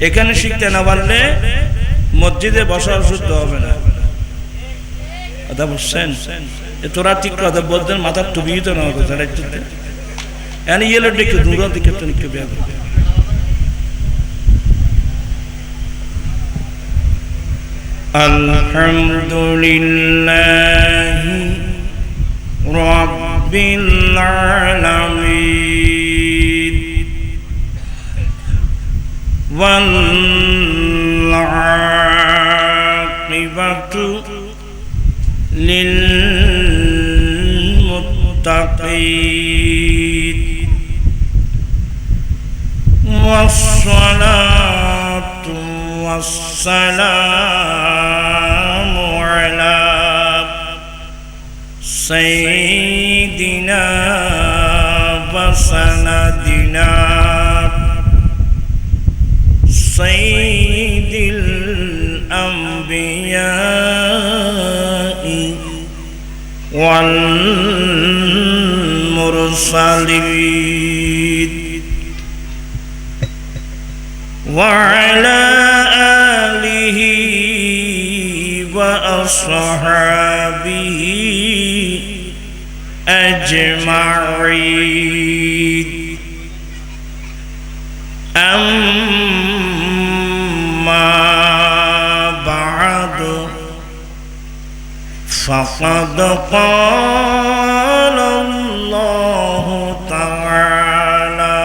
এখানে শিখতে না পারলে মসজিদে বসা অশুদ্ধ হবে না। কথা বুঝছেন? তোরা ঠিক কথা বলতেন, মাথার টুপি তো না হতো তারা ইয়েলো দেখে দূর দিকে তো নিকে বেয়া করবে। আলহামদুলিল্লাহি রাব্বিল আলামিন ওয়াল আকিবাতু লিল মুত্তাকিন ওয়াসসালাতু ওয়াসসালামু আলা সাইয়্যিদিনা ওয়া সানাদিনা সাইয়্যিদিল আমবিয়াই ওয়াল মুরসালিন ওয়া আলা আলিহি ওয়া আসহাবিহি আজমাইন। আম্মা বা'দু ফাকাদ ক্বালা আল্লাহু তাআলা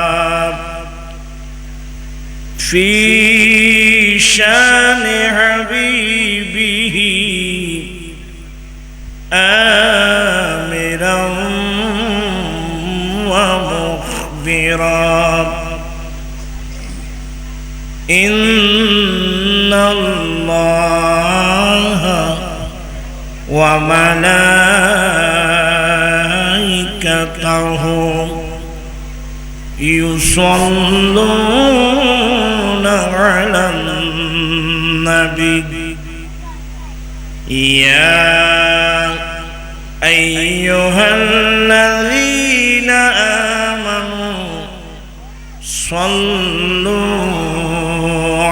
ফি শানি হাবিবিহি আমিরান ওয়া মুখবিরান ইন্নাল্লাহা ওয়া মালাইকাতাহু ইউসাল্লুনা আলান নাবী ইয়া আইয়ুহাল্লাযীনা আমানু সাল্লু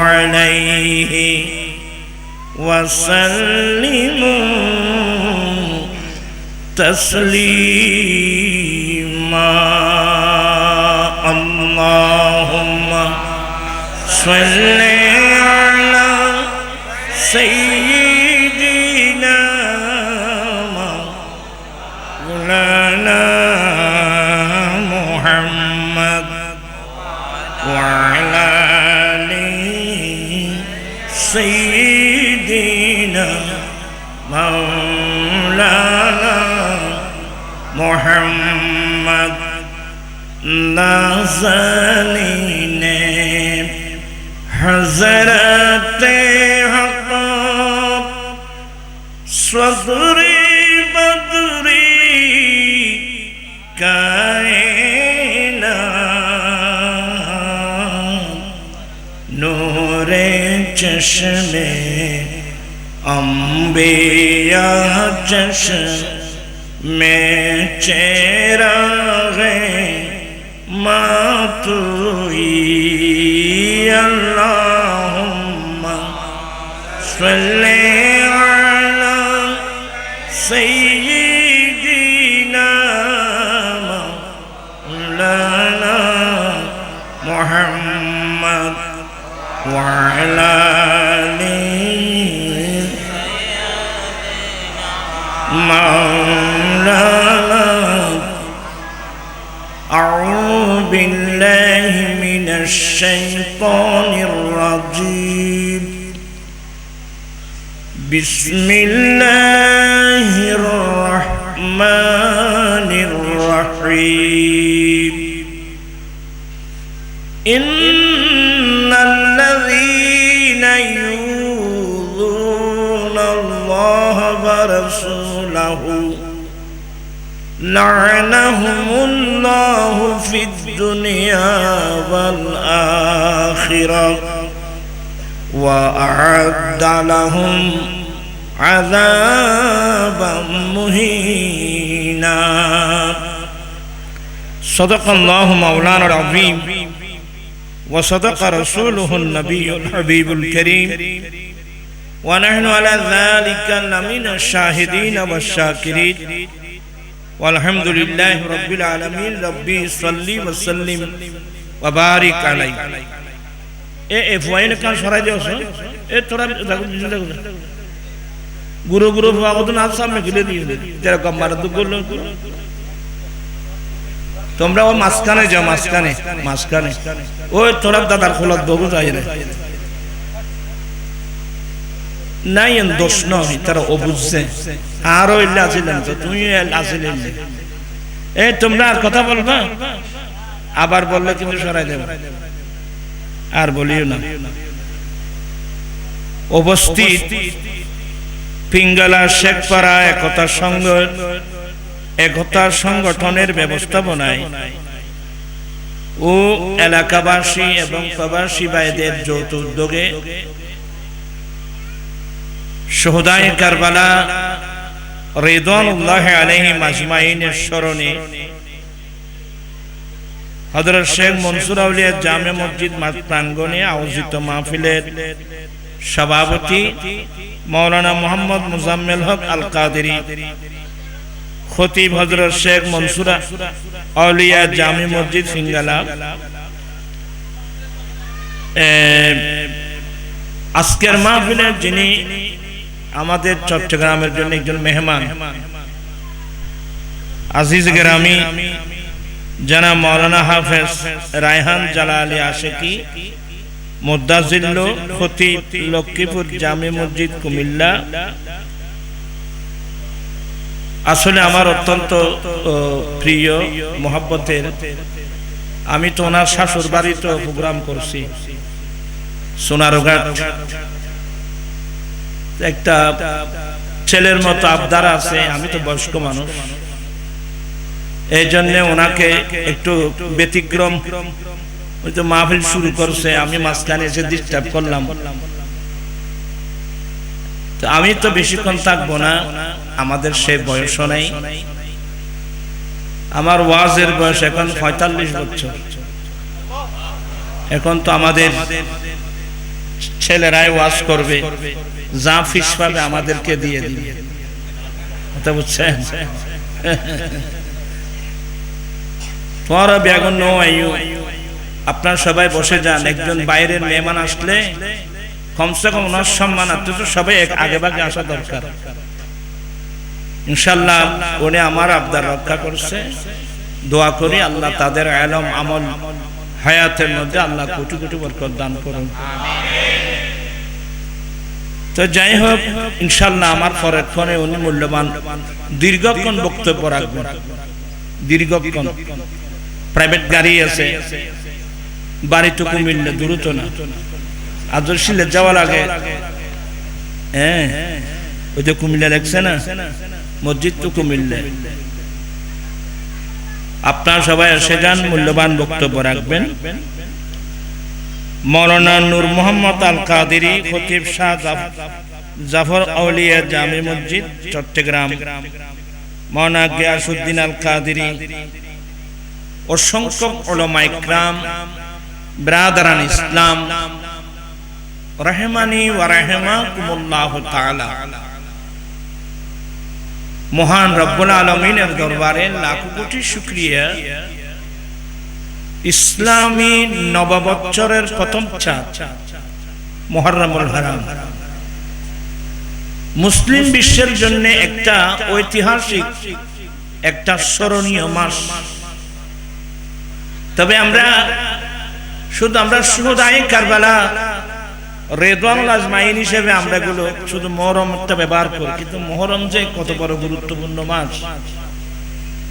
আলাইহি ওয়া সাল্লিমু তাসলিমা। আল্লাহুম্মা সাল্লি আলা সাইয়্যিদিনা মাওলানা মুহাম্মদ ওয়া আলা আলি সাইয়্যিদিনা মাওলানা মুহাম্মদ। নাজানিনে হযরতে হক সদরে বদরি কায়নাত নূরে চশমে अंबिया चश्मे चेरागे मातुई अल्लाहुम्मा सल्ली अला सय्यिदिना मौलाना मुहम्मद व अला مولانا أعوذ بالله من الشيطان الرجيم بسم الله الرحمن الرحيم إن الذين يؤذون الله ورسوله لعنهم الله في الدنيا والآخرة وأعد لهم عذابا مهينا صدق الله مولانا العظيم وصدق رسوله النبي الحبيب الكريم ونحن على ذلك لمن الشاهدين والشاكرين والحمد لله رب العالمين ربي صل وسلم وبارك عليه এ ফয়েন কান সরাই দিও এ তোরা গুরু গুরু ভাগত না সামনে গিলে দিও যেরকম মারা তো করলো তোমরা ও মাঝখানে যাও মাঝখানে ওই তোরা দাদার খোলত বগু যায় রে নাই দোষ নয় তারা ও বুঝছে আরো ইল্লা আছিলেন তো তুমি আসিলেন এ তোমরা আর কথা বলবা আবার বললে কিন্তু সরাই দেব আর বলিও না উপস্থিত পিঙ্গালা শেখপাড়া একতা সংগঠনের ব্যবস্থাপনায় ও এলাকাবাসী এবং প্রবাসী ভাইদের যৌথ উদ্যোগে শুহাদায়ে কারবালা রিদওয়ানুল্লাহ আলাইহিম আজমাইনের স্মরণে হযরত শেখ মনসুর আউলিয়া জামে মসজিদ প্রাঙ্গণে আয়োজিত মাহফিলের সভাপতি মাওলানা মোহাম্মদ মুজাম্মেল হক আল কাদেরী, খতিব হযরত শেখ মনসুর আউলিয়া জামে মসজিদ সিঙ্গালা, আজকের মাহফিলের যিনি আমাদের চট্টগ্রামের জন্য একজন মেহমান আজিজ গ্রামী জনাব মাওলানা হাফেজ রায়হান জালালি আশিকি মুদ্দাজিল্ল, খতিব লক্ষ্মীপুর জামে মসজিদ কুমিল্লা। আসলে আমার অত্যন্ত প্রিয় মোহাব্বতের, আমি তো ওনার শাশুর বাড়িতে প্রোগ্রাম করছি সোনারঘাট। একটা ছেলের মতো আবদার আছে, আমি তো বয়স্ক মানুষ, এই জন্য ওনাকে একটু ব্যতিক্রম ওই তো মাহফিল শুরু করছে, আমি মাঝখানে এসে ডিস্টার্ব করলাম। তো আমি তো বেশিক্ষণ থাকবো না, আমাদের সে বয়সও নেই, আমার ওয়াজের বয়স এখন ৪৫ বছর। এখন তো আমাদের ছেলেরাই ওয়াজ করবে, যা ফিস পাবে আমাদেরকে দিয়ে দিবে, কথা বুঝছেন? আপনারা সবাই বসে যান, একজন বাইরের মেহমান আসলে কমসে কম ওনার সম্মানার্থে তো সবাই আগে ভাগে আসা দরকার। ইনশাআল্লাহ উনি আমার আবদার রক্ষা করছে, দোয়া করি আল্লাহ তাদের ইলম আমল হায়াতের মধ্যে আল্লাহ কোটি কোটি বরকত দান করুন। তো যাই হোক, ইনশাআল্লাহ আমার পরের ফোনে উনি মূল্যবান দীর্ঘক্ষণ বক্তব্য রাখবেন, দীর্ঘক্ষণ। প্রাইভেট গাড়ি আছে, বাড়িটুকু মিললে দূরত না, আদর্শিলে যাওয়া লাগে। হ্যাঁ, ওই যে কুমিল্লা দেখছে না, মসজিদটুকু মিললে। আপনারা সবাই এসে যান, মূল্যবান বক্তব্য রাখবেন। মাওলানা নূর মোহাম্মদ আল কাদেরী, খতিব শাহ জাফর আউলিয়া জামে মসজিদ চট্টগ্রাম, মাওলানা গিয়াসউদ্দিন আল কাদেরী, অসংখ্য উলামা ইকরাম, ব্রাদারান ইসলাম, রহমানি ওয়া রাহমাকুমুল্লাহ তাআলা। মহান রব্বুল আলামিনের দরবারে লাখ কোটি শুকরিয়া। ইসলামী নববৎসরের প্রথম চাঁদ মুহররমুল হারাম মুসলিম বিশ্বের জন্য একটা ঐতিহাসিক, একটা স্মরণীয় মাস। তবে আমরা শুহাদায়ে কারবালা রিদওয়ানুল আজমাইন হিসেবে আমরা গুলো শুধু মুহররমটা ব্যবহার করি, কিন্তু মুহররম যে কত বড় গুরুত্বপূর্ণ মাস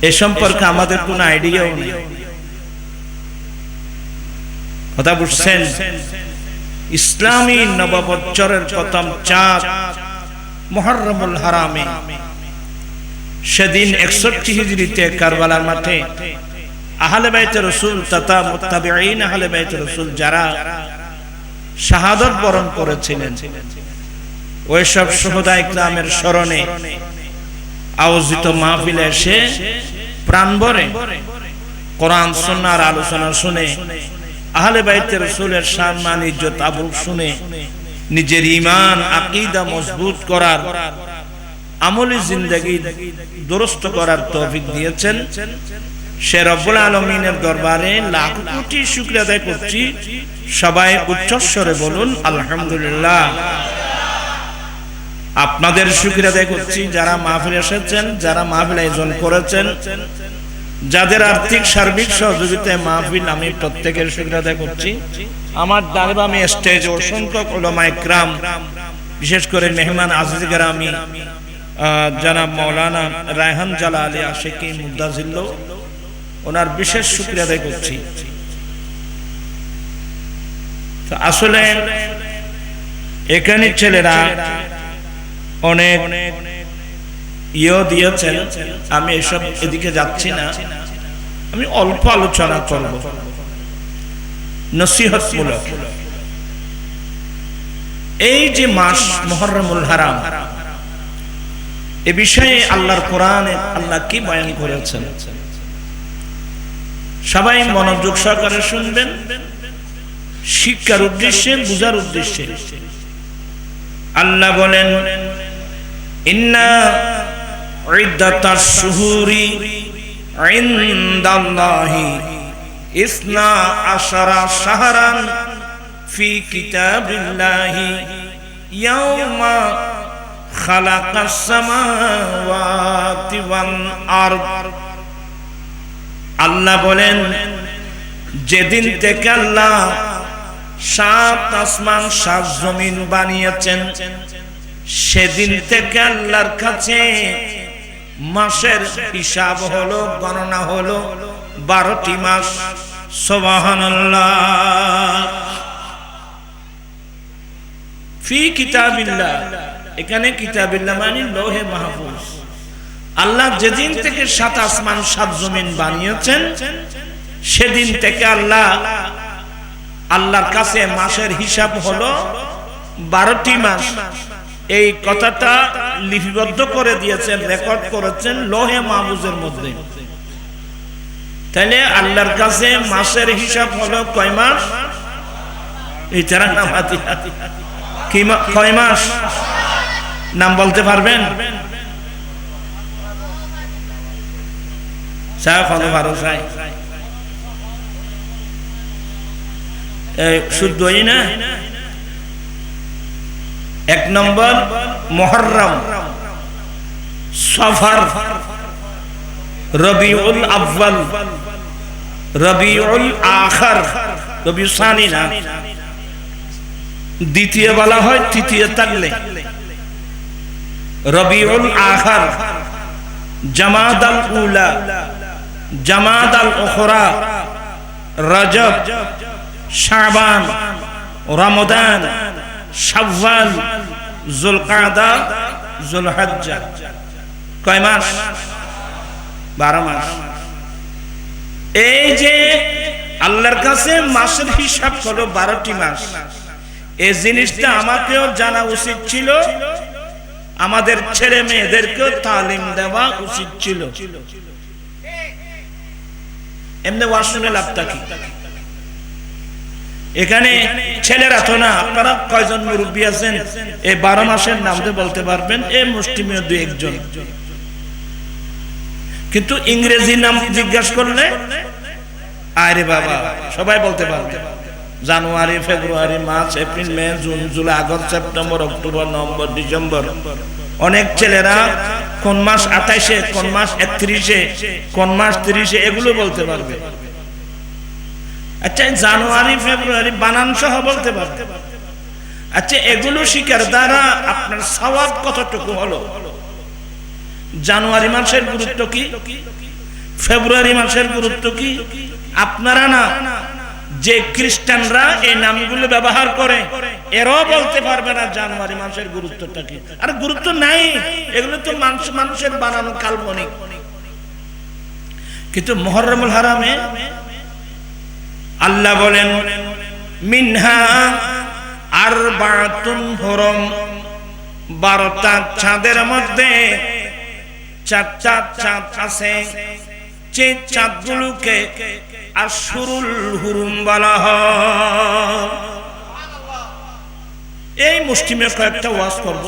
এ সম্পর্কে আমাদের কোনো আইডিয়াও নেই, কথা বুঝছেন? ইসলামী নববৎসরের প্রথম চাঁদ মুহররমুল হারামে, সেদিন 61 হিজরিতে কারবালার মাঠে আহলে বাইতে রাসূল তথা মুত্তাবিঈন আহলে বাইতে রাসূল যারা শাহাদাত বরণ করেছিলেন, ওই সব শুহাদায়ে ইকরামের স্মরণে আয়োজিত মাহফিলে এসে প্রাণভরে কোরআন সুন্নাহর আলোচনা শুনে আহলে বাইতে রাসূলের সম্মান ইজ্জত আবরু শুনে নিজের ঈমান আকীদা মজবুত করার, আমলি জিন্দেগি দুরুস্ত করার তৌফিক দিয়েছেন। সে রব্বুল আলামিনের দরবারে লাখ কোটি শুকরিয়া আদায় করছি। সবাই উচ্চস্বরে বলুন আলহামদুলিল্লাহ। আপনাদের শুকরিয়া আদায় করছি যারা মাহফিলে এসেছেন, যারা মাহফিল আয়োজন করেছেন, যাদের আর্থিক সার্বিক সহযোগিতায় মাহফিল, আমি প্রত্যেকের শুকরিয়া আদায় করছি। আমার ডানে বামে স্টেজে অসংখ্য উলামায়ে কিরাম, বিশেষ করে মেহমান আজিজ গ্রামী জনাব মাওলানা রায়হান জালালি আশিকি মুদাজিল্লো, ওনার বিশেষ শুকরিয়া আদায় করছি। তো আসলে এখানে ছেলেরা অনেক দিয়েছেন, আমি এসব এদিকে যাচ্ছি না, আমি অল্প আলোচনা করব নসিহতমূলক। এই যে মাস মুহররমুল হারাম, এ বিষয়ে আল্লাহর কোরআনে আল্লাহ কি বয়ান করেছেন সবাই মনোযোগ সহকারে শুনবেন, শিক্ষার উদ্দেশ্যে, বুঝার উদ্দেশ্যে। আল্লাহ বলেন, ইন্না ইদ্দাতাশ শুহুরি ইনদাল্লাহি ইসনা আশারা শাহরান ফি কিতাবিল্লাহি ইয়াওমা খালাকাস সামাওয়াতি ওয়াল আরদ। আল্লাহ বলেন, যেদিন থেকে আল্লাহ 7 আসমান 7 জমিন বানিয়েছেন, সেদিন থেকে আল্লাহর কাছে মাসের হিসাব হলো, গণনা হলো 12টি মাস। সুবহানাল্লাহ। ফি কিতাবিল্লাহ, এখানে কিতাবিল্লাহ মানে লৌহে মাহফুজ। আল্লাহ যেদিন থেকে 7 আসমান 7 জমিন বানিয়েছেন, সেদিন থেকে আল্লাহর কাছে মাসের হিসাব হলো 12টি মাস। এই কথাটা লিপিবদ্ধ করে দিয়েছেন, রেকর্ড করেছেন লৌহে মাহফুজের মধ্যে। তাহলে আল্লাহর কাছে মাসের হিসাব হলো কয় মাস? এই তারা নাম কি কয় মাস নাম বলতে পারবেন? শুদ্ধই না। 1 নম্বর মুহররম, সফর, রবিউল আউয়াল, রবিউল আখির, রবিউল সানি না, দ্বিতীয় বলা হয় তৃতীয় থাকলে। রবিউল আখির, জামাদাল উলা, জামাদাল উখরা, রজব, শাবান, রমাদান, শাওয়াল, যুলকাদা, যুলহজ্জা। কয় মাস? 12 মাস। এই যে আল্লাহর কাছে মাসের হিসাব হলো 12টি মাস, এই জিনিসটা আমাকেও জানা উচিত ছিল, আমাদের ছেলে মেয়েদেরকেও তালিম দেওয়া উচিত ছিল। এমনি ওয়াজ শুনে লাভটা কি? এখানে ছেলেরা তো না, আপনারা কয়জন মুরব্বী আছেন এই 12 মাসের নাম বলতে পারবেন? এই মুষ্টিমেয় 2-1 জন। কিন্তু ইংরেজি নাম জিজ্ঞাসা করলে আরে বাবা সবাই বলতে পারবে। January, February, March, April, May, June, July, August, September, October, November, December. অনেক ছেলেরা কোন মাস 28-এ, কোন মাস 31-এ, কোন মাস 30-এ, এগুলো বলতে পারবে। আচ্ছা, জানুয়ারি, ফেব্রুয়ারি বানান সহ বলতে পারবে। আচ্ছা, এগুলো শিকার দ্বারা আপনার সওয়াব কতটুকু হলো? জানুয়ারি মাসের গুরুত্ব কি? ফেব্রুয়ারি মাসের গুরুত্ব কি? আপনারা না, যে খ্রিস্টানরা এই নামগুলো ব্যবহার করে, এরাও বলতে পারবে না জানুয়ারি মাসের গুরুত্বটা কি। আর গুরুত্ব নাই, এগুলো তো মানুষের বানানো কাল্পনিক। কিন্তু মুহররমুল হারামে আল্লাহ বলেন, মিনহা আরবাতুন হুরুম, 12টা চাঁদের মধ্যে 4টা চাঁদ আছে। যে চাঁদগুলোকে আশহুরুল হুরুম বলা হয়। এই মুসলিমে কয়েকটা ওয়াজ করব।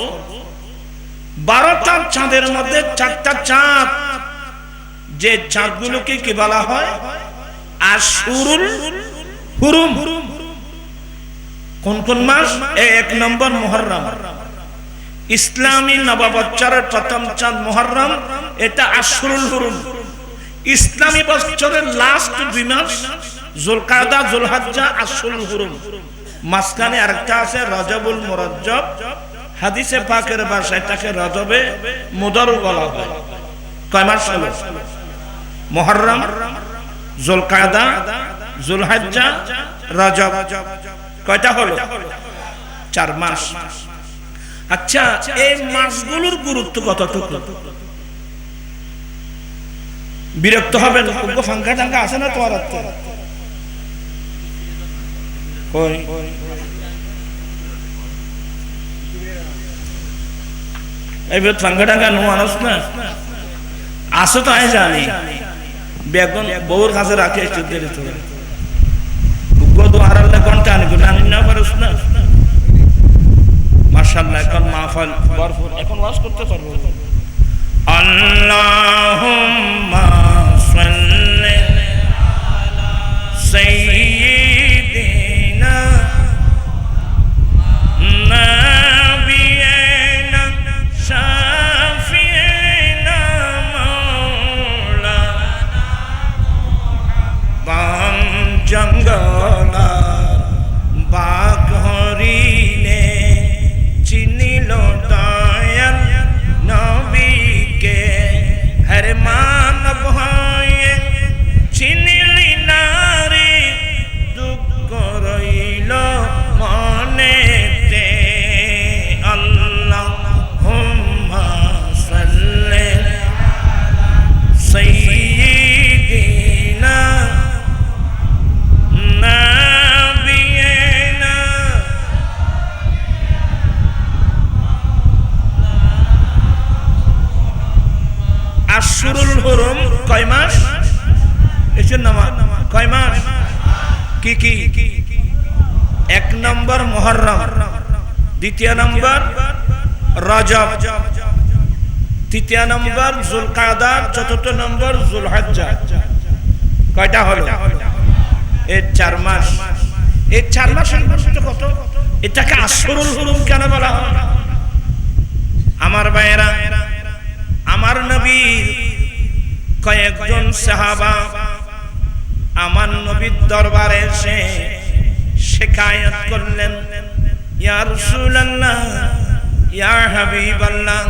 12টা চাঁদের মধ্যে 4টা চাঁদ, যে চাঁদগুলোকে কি বলা হয়? আশহুরুল হুরুম। কোন কোন মাস? 1 নম্বর মুহররম, ইসলামী নববৎসরের প্রথম চাঁদ মুহররম, এটা আশহুরুল হুরুম। ইসলামী বছরের লাস্ট 2 মাস যুলকাদা যুলহজ্জা আশহুরুল হুরুম। মাঝখানে আরেকটা আছে রজবুল মুরজ্জব, হাদিসে পাকের ভাষায় এটাকে রজবে মুদর বলা হয়। কয় মাস হলো? মুহররম, যুলকাদা, যুলহজ্জা, রজব। কয়টা হলো? 4 মাস। আচ্ছা, এই মাসগুলোর গুরুত্ব কতটুকু? বিরক্ত হবেন, ফাঙ্কা টাঙ্কা আছে না তোমার? এই ফাঙ্কা টাঙ্কা নো মানুষ না আসো তো, আমি জানি বেগুন বউর কাছে রাখে ঘন্টা আনি না পারস না। মাশাআল্লাহ, এখন মাহফিল ভরপুর, এখন ওয়াজ করতে পারবো। আল্লাহুম্মা সাল্লি আলা সাইয়্যিদিনা নাবিয়িনা শাফিঈনা মাওলানা বাম জঙ্গলা বাঘ হরিণে চিনিল দয়াল নবীকে, হর মানব হয়ে চিনিলি নারী, দুঃখ রইল মনেতে। আল্লাহুম্মা সাল্লি আলা সাইয়্যিদিনা নাবিয়িনা। আশহুরুল হুরুম কয় মাস? এর নাম কয় মাস? কি কি? 1 নম্বর মুহররম, 2 নম্বর রজব, 3 নম্বর যুলকাদা, 4 নম্বর যুলহজ্জা। কয়টা হলো? এই 4 মাস। এই 4 মাসের গুরুত্ব কত? এটাকে আশহুরুল হুরুম কেন বলা হয়? আমার ভাইয়েরা, আমার নবীর কয়েকজন সাহাবা আমার নবীর দরবারে এসে শিকায়াত করলেন, ইয়া রাসূলুল্লাহ, ইয়া হাবিবাল্লাহ,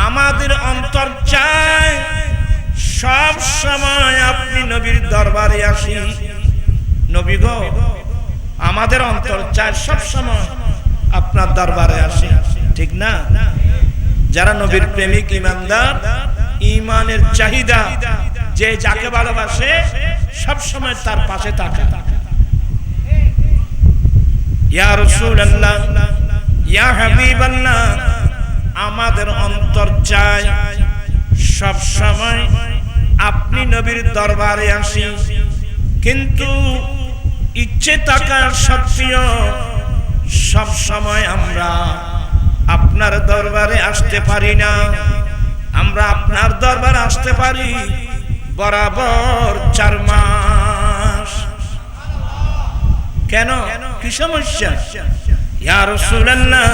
আমাদের অন্তর চায় সব সময় আপনি নবীর দরবারে আসি। নবী গো, আমাদের অন্তর চায় সব সময় আপনার দরবারে আসি, ঠিক না? যারা নবীর প্রেমিক ঈমানদার, ঈমানের চাহিদা, যে যাকে ভালোবাসে সব সময় তার পাশে থাকে। ইয়া রাসূলুল্লাহ, ইয়া হাবিবাল্লাহ, আমাদের অন্তর চায় সব সময় আপনি নবীর দরবারে আসি, কিন্তু ইচ্ছে থাকা সত্ত্বেও সব সময় আমরা আপনার দরবারে আসতে পারি না। আমরা আপনার দরবারে আসতে পারি বরাবর 4 মাস। কেন? কি সমস্যা? ইয়া রাসূলুল্লাহ,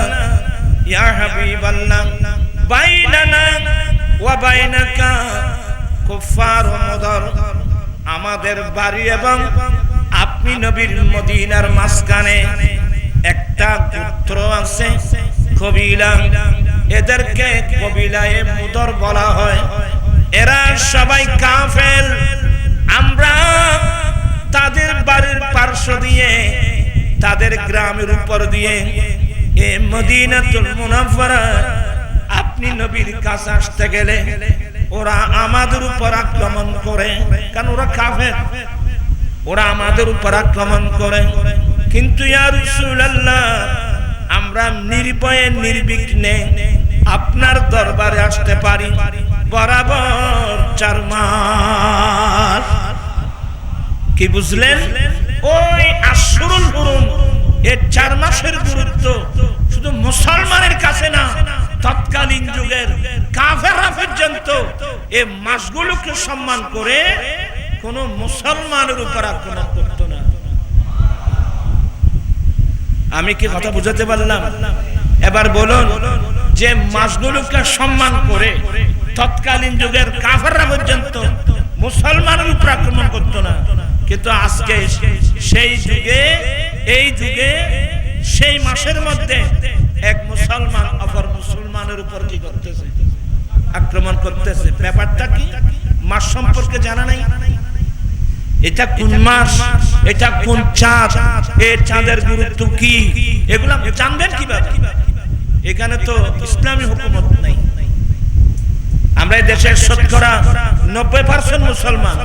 ইয়া হাবিবাল্লাহ, বাইনানা ওয়া বাইনাকা কুফার মুদর, আমাদের বাড়ি এবং আপনি নবীর মদিনার মাঝখানে একটা গোত্র আছে, কবিলা, এদেরকে কবিলায়ে মুদর বলা হয়। এরা সবাই কাফের। আমরা তাদের বাড়ির পার্শ্ব দিয়ে, তাদের গ্রামের উপর দিয়ে এই মদিনাতুল মুনাফফারা আপনি নবীর কাছে আসতে গেলে ওরা আমাদের উপর আক্রমণ করে, কারণ ওরা কাফের, ওরা আমাদের উপর আক্রমণ করে। কিন্তু ইয়া রাসূলুল্লাহ, আমরা নির্ভয়ে নির্বিঘ্নে আপনার দরবারে আসতে পারি বরাবর 4 মাস। কি বুঝলেন? ওই আশরুল হুরুম এর 4 মাসের গুরুত্ব শুধু মুসলমানের কাছে না, তৎকালীন যুগের কাফেররা পর্যন্ত এই মাসগুলোকে সম্মান করে কোন মুসলমানের উপর আক্রমণ করত না। আমি কি কথা বুঝাতে পারলাম? এবার বলুন, যে মাসগুলোকে সম্মান করে তৎকালীন যুগের কাফেররা পর্যন্ত মুসলমানের উপর আক্রমণ করত না, কিন্তু আজকে সেই যুগে, এই যুগে, সেই মাসের মধ্যে এক মুসলমান অপর মুসলমানের উপর কি করতেছে? আক্রমণ করতেছে। ব্যাপারটা কি? মাস সম্পর্কে জানা নাই। এটা কোন মাস, এটা কোন চাঁদ, এই চাঁদের গুরুত্ব কি, এগুলো জানবেন কিভাবে? এখানে তো ইসলামী হুকুমত নাই। আমরা এই দেশের শতকরা 90% মুসলমান।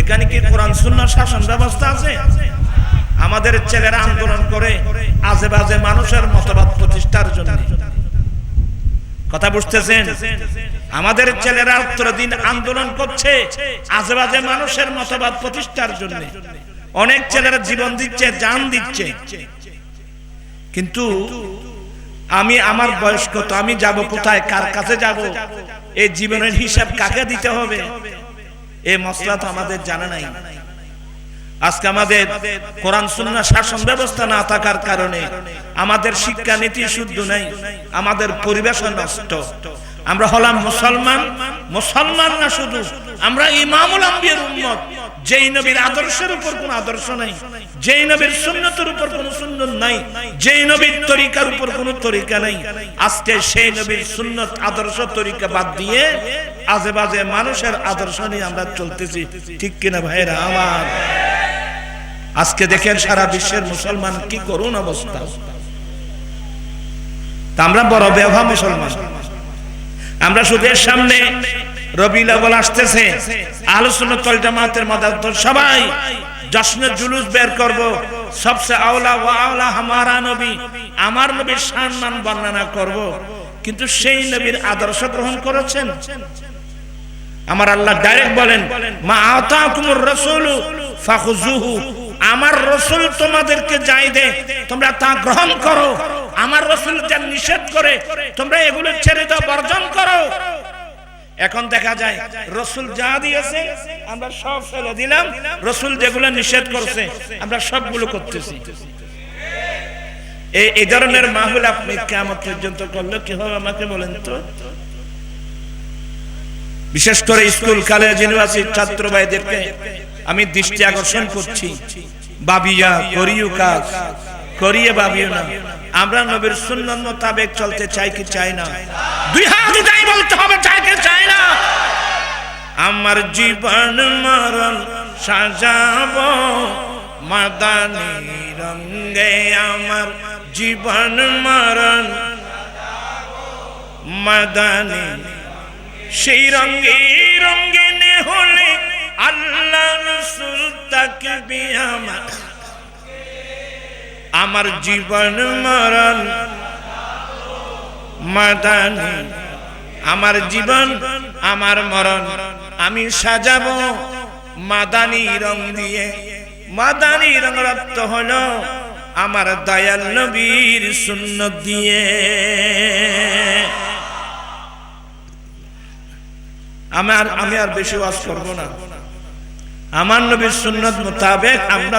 এখানে কি কোরআন সুন্নাহ শাসন ব্যবস্থা আছে? আমাদের ছেলেরা আন্দোলন করে আজে বাজে মানুষের মতবাদ প্রতিষ্ঠার জন্য। কথা বুঝতেছেন? আমাদের ছেলেরা উত্তরদিন আন্দোলন করছে আজে বাজে মানুষের মতবাদ প্রতিষ্ঠার জন্য। অনেক ছেলেরা জীবন দিচ্ছে, জান দিচ্ছে। কিন্তু আমি, আমার বয়স কত, আমি যাব কোথায়, কার কাছে যাব, এই জীবনের হিসাব কাকে দিতে হবে, এই মসলা তো আমাদের জানা নাই। আজকে আমাদের কোরআন সুন্নাহ শাসন ব্যবস্থা না থাকার কারণে আমাদের শিক্ষা নীতি শুদ্ধ নাই, আমাদের পরিবেশ নষ্ট। আমরা হলাম মুসলমান, মুসলমান না শুধু, আমরা ইমামুল আম্বিয়ার উম্মত। যেই নবীর আদর্শের উপর কোন আদর্শ নাই, যেই নবীর সুন্নতের উপর কোন সুন্নত নাই, যেই নবীর তরিকার উপর কোন তরিকা নাই, আজকে সেই নবীর সুন্নত আদর্শ তরিকা বাদ দিয়ে আজে বাজে মানুষের আদর্শ নিয়ে আমরা চলতেছি। ঠিক কিনা ভাইরা আমার? আজকে দেখেন সারা বিশ্বের মুসলমান কি করুন অবস্থা। তা আমরা বড় বেওয়া মুসলমান। আমরা শুধু এর সামনে রবিউল আউয়াল আসতেছে, আহলুস সুন্নাত ওয়াল জামাতের মাদারত সবাই জশ্নে জুলুস বের করব, সবচেয়ে আওলা ওয়া আওলা হামারা নবী, আমার নবীর সম্মান বর্ণনা করব। কিন্তু সেই নবীর আদর্শ গ্রহণ করেছেন? আমার আল্লাহ ডাইরেক্ট বলেন, মা আতাকুমুর রাসূলু ফাখুযুহু, আমার রাসূল তোমাদেরকে যাই দে তোমরা তা গ্রহণ করো, আমার রাসূল যা নিষেধ করে তোমরা এগুলো ছেড়ে দাও, বর্জন করো। এখন দেখা যায় রাসূল যা দিয়েছে আমরা সব ফেলে দিলাম, রাসূল যেগুলো নিষেধ করছে আমরা সবগুলো করতেছি। এই ধরনের মাহফিল আপনি কিয়ামত পর্যন্ত করলে কি হবে আমাকে বলেন তো? বিশেষ করে স্কুল, কলেজ, ইউনিভার্সিটির ছাত্র ভাইদেরকে আমি দৃষ্টি আকর্ষণ করছি, বাবিয়া করিও কাজ, করিয়ে ভাবিও না। আমরা নবীর সুন্নাত মোতাবেক চলতে চাই কি চাই না? দুই হাত উঠাই বলতে হবে, চাই কি চাই না? আমার জীবন মরণ সাজাবো মাদানী রঙে, আমার জীবন মরণ মাদানী, সেই রঙে রঙিনে হলে আল্লাহ রাসূল তাকবি আমার জীবন মরণ মাদানী, আমার জীবন আমার মরণ আমি সাজাবো মাদানী রং দিয়ে। মাদানী রং অর্থ হলো আমার দয়াল নবীর সুন্নাত দিয়ে। আমি আর বেশি ওয়াজ করব না। আমার নবীর সুন্নাত মোতাবেক আমরা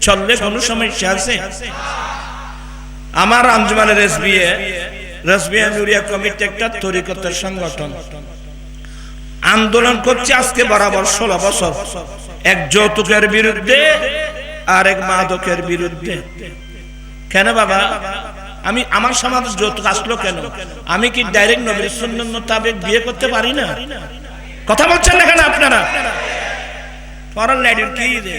চললে কোনো সমস্যা আছে? আমার আঞ্জুমানের রাসবিয়া নুরিয়া কমিটি একটা তরিকতের সংগঠন, আন্দোলন করছে আজকে বরাবর 16 বছর, এক যৌতুকের বিরুদ্ধে আর এক মাদকের বিরুদ্ধে। কেন বাবা? আমি, আমার সমাজ যৌতুক আসলো কেন? আমি কি ডাইরেক্ট নবীর সুন্নাত মোতাবেক বিয়ে করতে পারি না? কথা বলছেন না কেন আপনারা? পরার লাইডের কি রে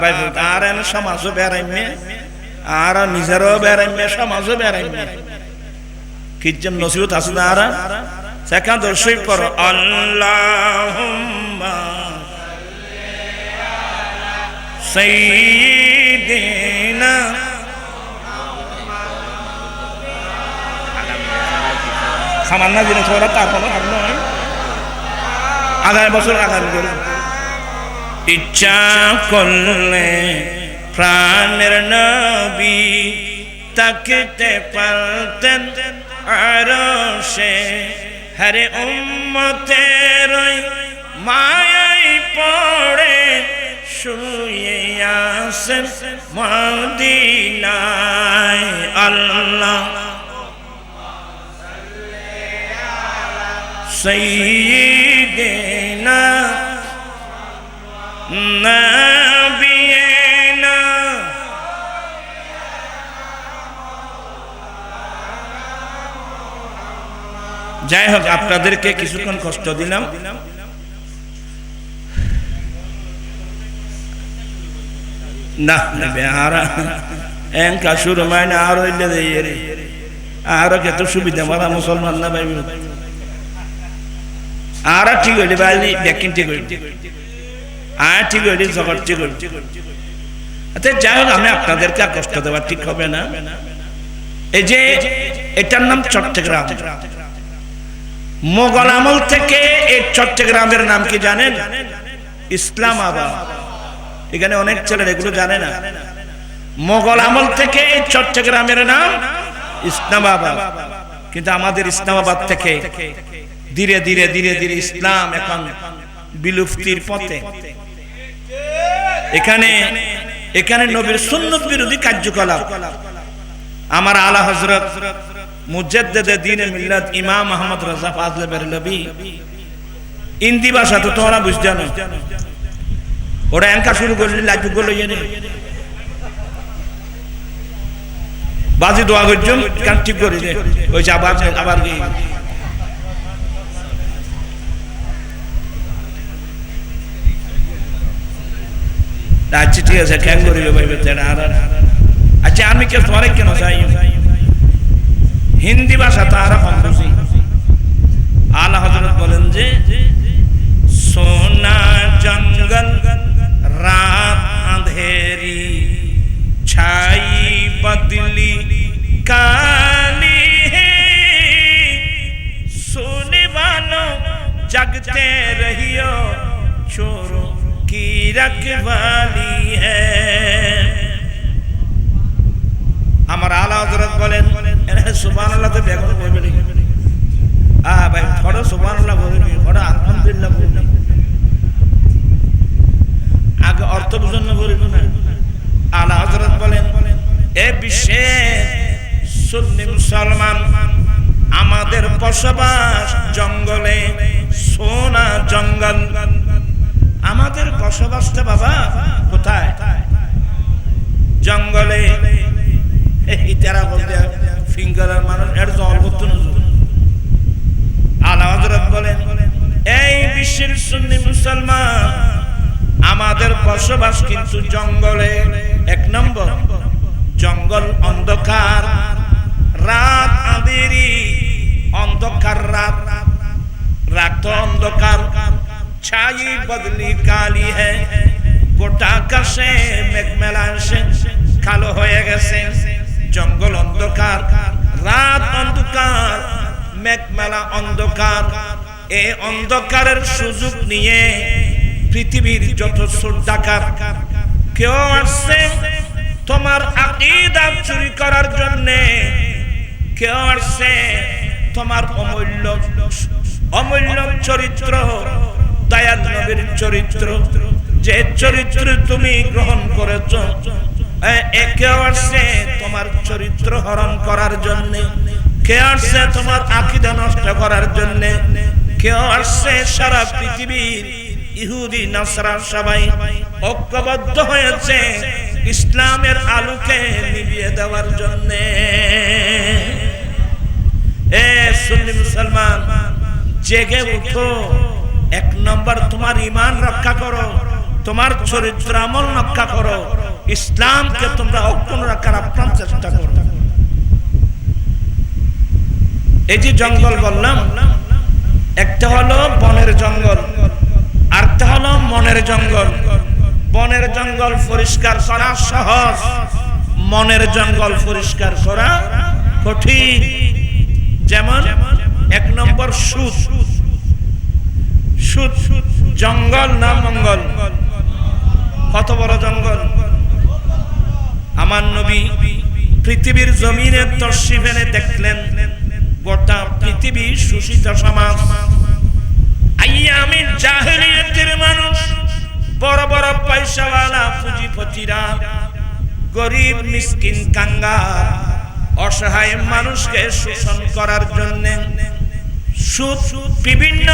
ভাই, আর এনে সমাজও বেড়াইমে, আর নিজেরও বেড়াইমে, সমাজও বেড়াইমে। কি যেন নসিহত আছে না? আর সেখান দর্শই করো আল্লাহুম্মা সাইয়্যিদিনা সামান্য জিনিস ওরা তারপর আগামী বছর আগামী করে ইচ্ছা করলে প্রাণের নবী তাকিতে পারতেন আরশে। হরে উম্মতের মায়ায় পড়ে শুয়ে আছেন মদিনায়। আল্লাহ সাইয়্যিদিনা নাবিয়িনা। যাই হোক, আপনাদেরকে কিছুক্ষণ কষ্ট দিলাম। না শুরু মানে আরো আরো কত সুবিধা মারা মুসলমান না ভাই, আর ঠিক হইলে বাইলি ব্যাকিং ঠিক হইল, আর ঠিক হইলে জগৎ ঠিক হইল। আচ্ছা যাই হোক, আমি আপনাদেরকে আর কষ্ট দেওয়া ঠিক হবে না। এই যে এটার নাম চট্টগ্রাম। মোগল আমল থেকে এই চট্টগ্রামের নাম কি জানেন? ইসলামাবাদ। এখানে অনেক ছেলেরা এগুলো জানে না। মোগল আমল থেকে এই চট্টগ্রামের নাম ইসলামাবাদ। কিন্তু আমাদের ইসলামাবাদ থেকে ধীরে ধীরে ধীরে ধীরে ইসলাম এখন বিলুপ্তির পথে। এখানে নবীর সুন্নত বিরোধী কার্যকলাপ। আমার আলা হযরত মুজাদ্দিদে দ্বীন মিল্লাত ইমাম আহমদ রাজা ফাজলে বেরলভী হিন্দি ভাষা তো তোমরা বুঝতে জানো। ওরা এঙ্কা শুরু করলে লাজুগুলো এনে বাজি দোয়া করছেন কান ঠিক করে দে ওই যে আবার কি আচ্ছা ঠিক আছে কেন করিল ভাই বেচারা। আচ্ছা আমি কে তোমারে কেন চাই হিন্দি ভাষা তারা কম বুঝি। আলা হযরত বলেন যে সোনা জঙ্গল রাত আঁধেরি ছাই बदली काली है, सोने वालों जगते रहियो चोरों की रखवाली है। আমার আলা হযরত বলেন সুবহানাল্লাহ তো বেগুন বলবেন ভাই থোড়া সুবহানাল্লাহ বলবেন থোড়া আলহামদুলিল্লাহ বলবেন আগে অর্থ বুঝুন না বলবেন না। আলা হযরত বলেন এ বিশ্বে সুন্নি মুসলমান আমাদের বসবাস জঙ্গলে, সোনা জঙ্গল। আমাদের বসবাসটা বাবা কোথায়? জঙ্গলে। এই তারা বলতে ফিঙ্গারের মানুষ এর জল করতে নজর। আলা হযরত বলেন এই বিশ্বের সুন্নি মুসলমান আমাদের বসবাস কিন্তু জঙ্গলে। এক নম্বর জঙ্গল অন্ধকার, রাত আঁধেরি অন্ধকার, রাত রাত অন্ধকার। ছাই বদলি কালি है, গোটা আকাশে মেঘমেলা এসে কালো হয়ে গেছে। জঙ্গল অন্ধকার, রাত অন্ধকার, মেঘমেলা অন্ধকার। এই অন্ধকারের সুযোগ নিয়ে পৃথিবীর যত চোর ডাকাত কেউ আসছে তোমার আকীদা চুরি করার জন্য, কেউ আসছে তোমার অমূল্য চরিত্র, দয়াল নবীর চরিত্র, যে চরিত্র তুমি গ্রহণ করেছ, কেউ আসছে তোমার চরিত্র হরণ করার জন্য, কেউ আসছে তোমার আকীদা নষ্ট করার জন্য, কেউ আসছে সারা পৃথিবীর ইহুদি নাসরা সবাই ঐক্যবদ্ধ হয়েছে ইসলামের আলোকে নিভিয়ে দেওয়ার জন্য। এ সুন্নি মুসলমান জেগে উঠো। এক নম্বর তোমার ঈমান রক্ষা করো, তোমার চরিত্র আমল রক্ষা করো, ইসলামকে তোমরা অক্ষুণ্ণ রাখার আপ্রাণ চেষ্টা করো। এই যে জঙ্গল বললাম, একটা হলো বনের জঙ্গল, আরেকটা হলো মনের জঙ্গল। বনের জঙ্গল পরিষ্কার করা সহজ, মনের জঙ্গল পরিষ্কার করা কঠিন। যেমন এক নম্বর সুদ। সুদ জঙ্গল না মঙ্গল? কত বড় জঙ্গল। আমার নবী পৃথিবীর জমিনে তশরিফ এনে দেখলেন গোটা পৃথিবী শোষিত সমাজ, আইয়ামের জাহেলিয়াতের মানুষ, বড় বড় পয়সাওয়ালা পুঁজিপতিরা গরিব মিসকিন কাঙ্গাল অসহায় মানুষকে শোষণ করার জন্য সুদ, বিভিন্ন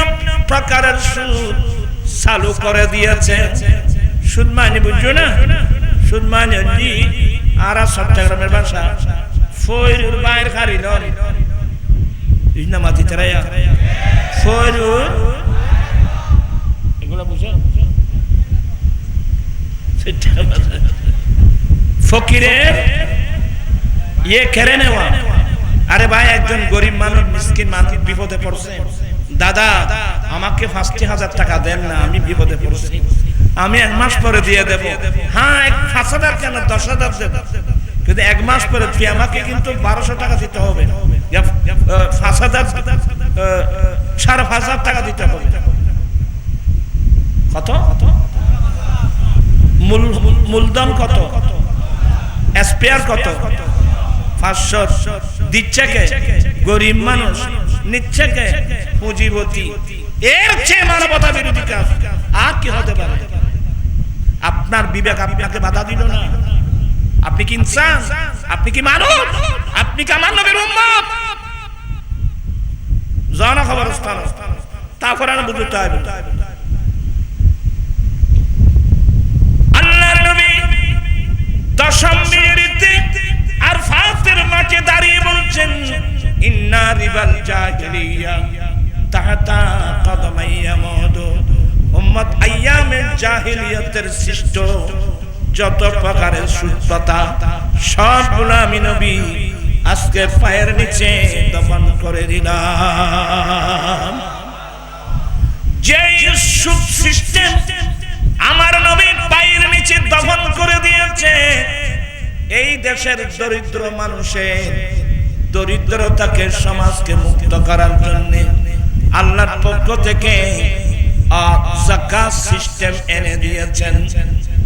প্রকারের সুদ চালু করে দিয়েছে। সুদ মানে বুঝছো না? সুদ মানে জি আর চট্টগ্রামের ভাষা ফয়রুর বাইর খারি লন ইনা মাটি তেরাইয়া ফয়রুর, এগুলো বুঝো? ফকিরের ইয়ে কেড়ে নেওয়া। আরে ভাই, একজন গরিব মানুষ মিসকিন মানুষ বিপদে পড়ছে, দাদা আমাকে ৫০০০ টাকা দেন না, আমি বিপদে পড়ছি, আমি ১ মাস পরে দিয়ে দেব। হ্যাঁ, ৫০০০ কেন ১০০০০ দেব, কিন্তু ১ মাস পরে তুই আমাকে কিন্তু ১২০০ টাকা দিতে হবে, ৫০০০ ৫,৫০০ টাকা দিতে হবে। কত মূলধন? কত স্পেয়ার? কত? ৫০০। দিচ্ছে কে? গরিব মানুষ। নিচ্ছে কে? পুঁজিপতি। এর চেয়ে মানবতা বিরোধী কাজ আর কি হতে পারে? আপনার বিবেক আপনাকে বাধা দিল না? আপনি কি ইনসান? আপনি কি মানব? আপনি কি আমার নবীর উম্মত? জানা খবর স্থান তারপরে না বুঝতে হবে। আল্লাহর নবী দশম মিনিটে আর ফাতের মাঠে দাঁড়িয়ে বলছেন, ইন্না রিবাল জাহিলিয়া তাহতা কদমাইয়া মওদু। উম্মত আইয়ামের জাহিলিয়াতের সৃষ্ট যত প্রকারের সুদপ্রথা সবগুলো আমি নবী আজকে পায়ের নিচে দমন করে দিলাম। যে সুদ সিস্টেম আমার নবী পায়ের নিচে দমন করে দিয়েছে, এই দেশের দরিদ্র মানুষের দরিদ্রতাকে সমাজকে মুক্ত করার জন্য আল্লাহর পক্ষ থেকে যাকাত সিস্টেম এনে দিয়েছেন।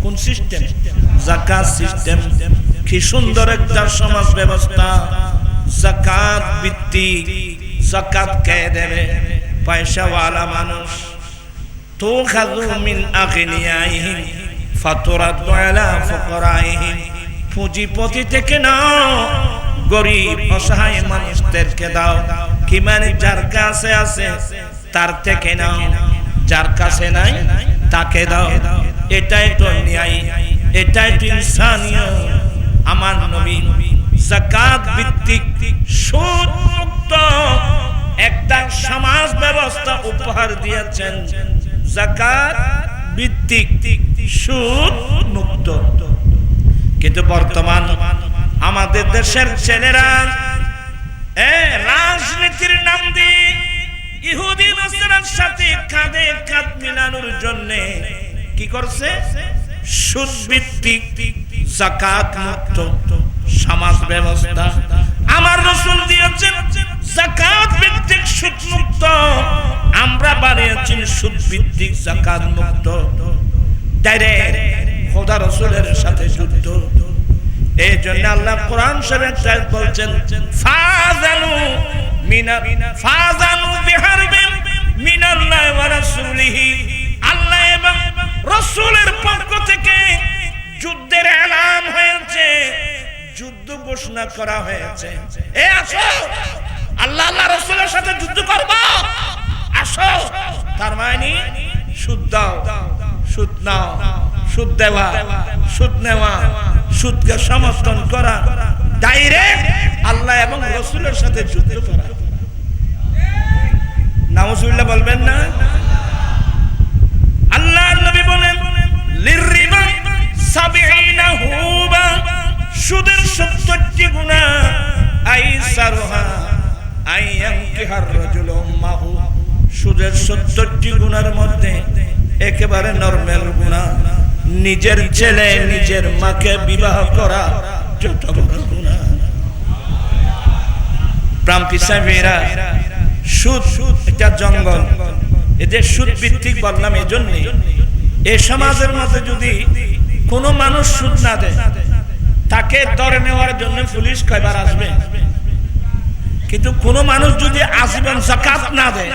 কোন সিস্টেম? যাকাত সিস্টেম। কি সুন্দর একটা সমাজ ব্যবস্থা! যাকাত ভিত্তিক। যাকাত কে দেবে? পয়সাওয়ালা মানুষ। তুখাযু মিন আগনিয়াইহিম ফাতুরাদু আলা ফুকারাইহিম। পুঁজিপতি থেকে নাও, গরিব অসহায় মানুষদেরকে দাও। কি মানে? যার কাছে আছে তার থেকে নাও, যার কাছে নাই তাকে দাও। এটাই তো ন্যায়, এটাই তো ইনসানিয়ত। আমার নবী যাকাত ভিত্তিক সুদ মুক্ত একটা সমাজ ব্যবস্থা উপহার দিয়েছেন। যাকাত ভিত্তিক সুদ মুক্ত। কিন্তু বর্তমান আমাদের দেশের ছেলেরা রাজনীতির নাম দিয়ে ইহুদি নাসারার সাথে কাঁধে কাঁধ মিলানোর জন্য কি করছে? সুদ ভিত্তিক যাকাত মুক্ত সমাজ ব্যবস্থা আমার রাসূল দিয়েছেন। যাকাত ভিত্তিক সুদ মুক্ত, আমরা বানিয়েছি সুদ ভিত্তিক যাকাত মুক্ত। ডাইরেক্ট খোদা রাসূলের সাথে যুদ্ধ। এই জন্য আল্লাহ কোরআন শরীফে বলছেন, ফাযানু বিহারবিন মিনাল্লাহি ওয়া রাসূলিহি। আল্লাহ এবং রাসূলের পক্ষ থেকে যুদ্ধের এলান হয়েছে, যুদ্ধ ঘোষণা করা হয়েছে। আসো, আল্লাহ রাসূলের সাথে যুদ্ধ করব, আসো। তার মানে সুদ দাও, সুদ নাও, সুদ দেওয়া, সুদ নেওয়া, সুদকে সমর্থন করা, ডাইরেক্ট আল্লাহ এবং রাসূলের সাথে যুদ্ধ করা। নাউজুবিল্লাহ বলবেন না? আল্লাহর নবী বলেন, লিররিবা ৭০ হুবা। সুদের ৭০টি গুনাহ। আইসারুহা আইয়ানকিহার রাজুলু উম্মাহু। সুদের ৭০টি গুনার মধ্যে একেবারে নরমাল গুনাহ নিজের ছেলে নিজের মাকে বিবাহ করা যত বড় গুনাহ। প্রাম্পিসাবেরা সুদ একটা জঙ্গল। এদের সুদ ভিত্তিক বললাম এজন্য, এই সমাজের মধ্যে যদি কোন মানুষ সুদ না দেয় তাকে ধরে নেওয়ার জন্য পুলিশ কয়বার আসবে, কিন্তু কোন মানুষ যদি আজীবন যাকাত না দেয়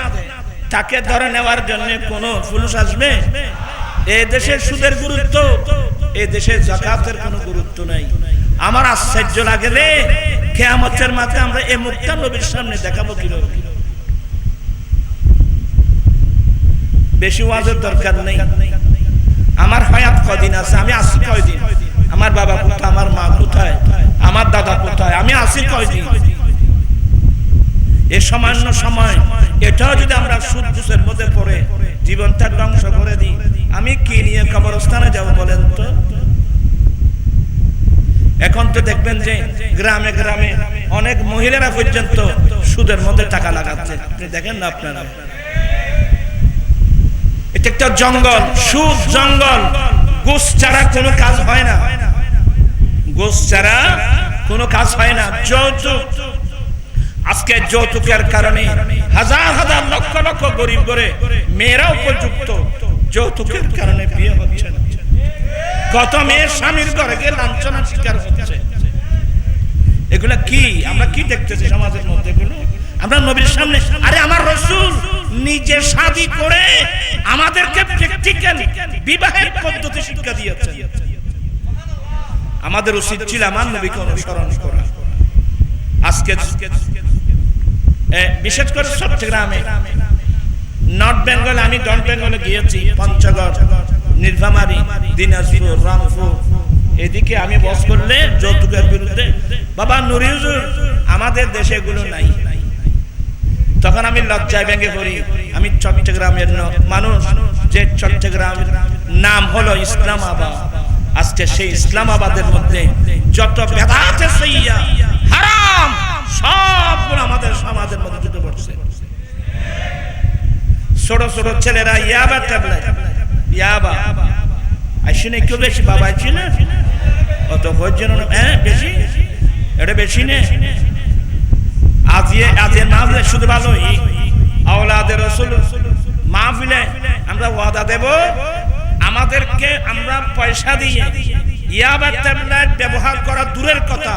তাকে ধরে নেওয়ার জন্য কোন পুলিশ আসবে? এই দেশের সুদের গুরুত্ব, এই দেশের যাকাতের কোনো গুরুত্ব নাই। আমার আশ্চর্য লাগে রে, কিয়ামতের মাঠে আমরা এই মুক্তা নবীর সামনে দেখাবো কিভাবে? বেশি ওয়াজের দরকার নেই। আমার হায়াত কদিন আছে, আমি আছি কয়দিন, আমার বাবা কোথায়, আমার মা কোথায়, আমার দাদা কোথায়, আমি আছি কয়দিন? এই সামান্য সময় এটাও যদি আমরা সুদ ঘুষের মধ্যে পড়ে জীবনটা ধ্বংস করে দিই, আমি কি নিয়ে কবরস্থানে যাব বলেন তো? এখন তো দেখবেন যে গ্রামে গ্রামে অনেক মহিলারা পর্যন্ত সুদের মধ্যে টাকা লাগাচ্ছে, আপনি দেখেন না আপনারা? এটা একটা জঙ্গল, সুদ জঙ্গল। ঘুষ ছাড়া কোনো কাজ হয় না, ঘুষ ছাড়া কোনো কাজ হয় না। যৌতুক, আজকে যৌতুকের কারণে হাজার হাজার লক্ষ লক্ষ গরিব করে মেয়েরা উপযুক্ত, যৌতুকের কারণে বিয়ে হচ্ছে না। কত মেয়ে স্বামীর ঘরে গিয়ে লাঞ্ছনার শিকার হচ্ছে। এগুলা কি আমরা কি দেখতেছি সমাজের মধ্যে? এগুলো আমরা নবীর সামনে, আরে আমার রাসূল নিজে শাদী করে আমাদেরকে প্র্যাকটিক্যাল বিবাহের পদ্ধতি শিক্ষা দিয়েছেন। আমাদের উচিত ছিল আমার নবীকে অনুসরণ করা। আজকে বিশেষ করে চট্টগ্রামে, নর্থ বেঙ্গল, আমি নর্থ বেঙ্গলে গিয়েছি, পঞ্চগড়, নীলফামারী, দিনাজপুর, রংপুর, এদিকে আমি বস করলে যৌতুকের বিরুদ্ধে, বাবা নুরি হুজুর আমাদের দেশে এগুলো নাই। তখন আমি লজ্জায় ভেঙে পড়ি, আমি চট্টগ্রামের মানুষ, যে চট্টগ্রামের নাম হলো ইসলামাবাদ। আজকে সেই ইসলামাবাদের মধ্যে যত বেদাত আছে, হারাম, সবগুলো আমাদের সমাজের মধ্যে ঢুকে পড়ছে। ছোট ছোট ছেলেরা ইয়াবা ট্যাবলেট, ইয়াবা আইসিনে কেউ বেশি, বাবা আইসিনে অত হচ্ছে না, হ্যাঁ বেশি, এটা বেশি নে। আজিয়ে মাহফিলে শুধু ভালোই, আওলাদের রাসূল মাহফিলে আমরা ওয়াদা দেব, আমাদেরকে আমরা পয়সা দিয়ে ইয়াবা ট্যাবলেট ব্যবহার করা দূরের কথা,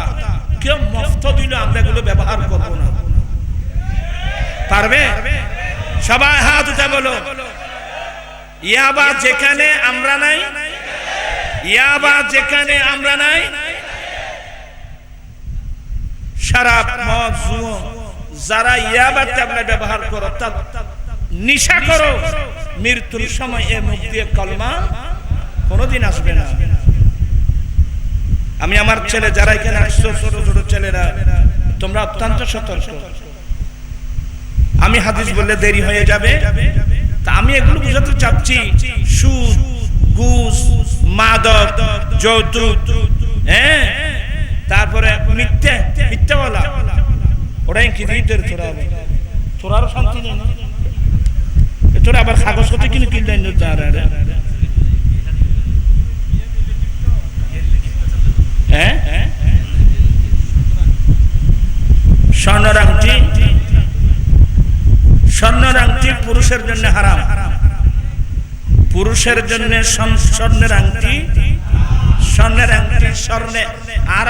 কেউ মুফত দিলে আমরা এগুলো ব্যবহার করব না। পারবে? সবাই হাত উঠে বলো, ইয়াবা যেখানে আমরা নাই, ইয়াবা যেখানে আমরা নাই, শরাব, মদ, জুয়া, যারা ইয়াবা ট্যাবলেট ব্যবহার করো, নিশা করো, মৃত্যুর সময় এ মুখ দিয়ে কলমা কোনোদিন আসবে না। আমি আমার ছেলে যারা এখানে আসছো, ছোট ছোট ছেলেরা, তোমরা অত্যন্ত সতর্ক। আমি হাদিস বললে দেরি হয়ে যাবে, তা আমি এগুলো বুঝাতে চাচ্ছি। সুদ, ঘুষ, মাদক, যৌতুক, হ্যাঁ, তারপরে মিথ্যা বলা, ওটাই কি দিতে তোরারও শান্তি নেই। তোরা আবার কাগজপত্র কিনে কিনলেন, হ্যাঁ, স্বর্ণের আংটি, স্বর্ণের আংটি পুরুষের জন্য হারাম, পুরুষের জন্য স্বর্ণের আংটি, স্বর্ণের আংটি, স্বর্ণে আর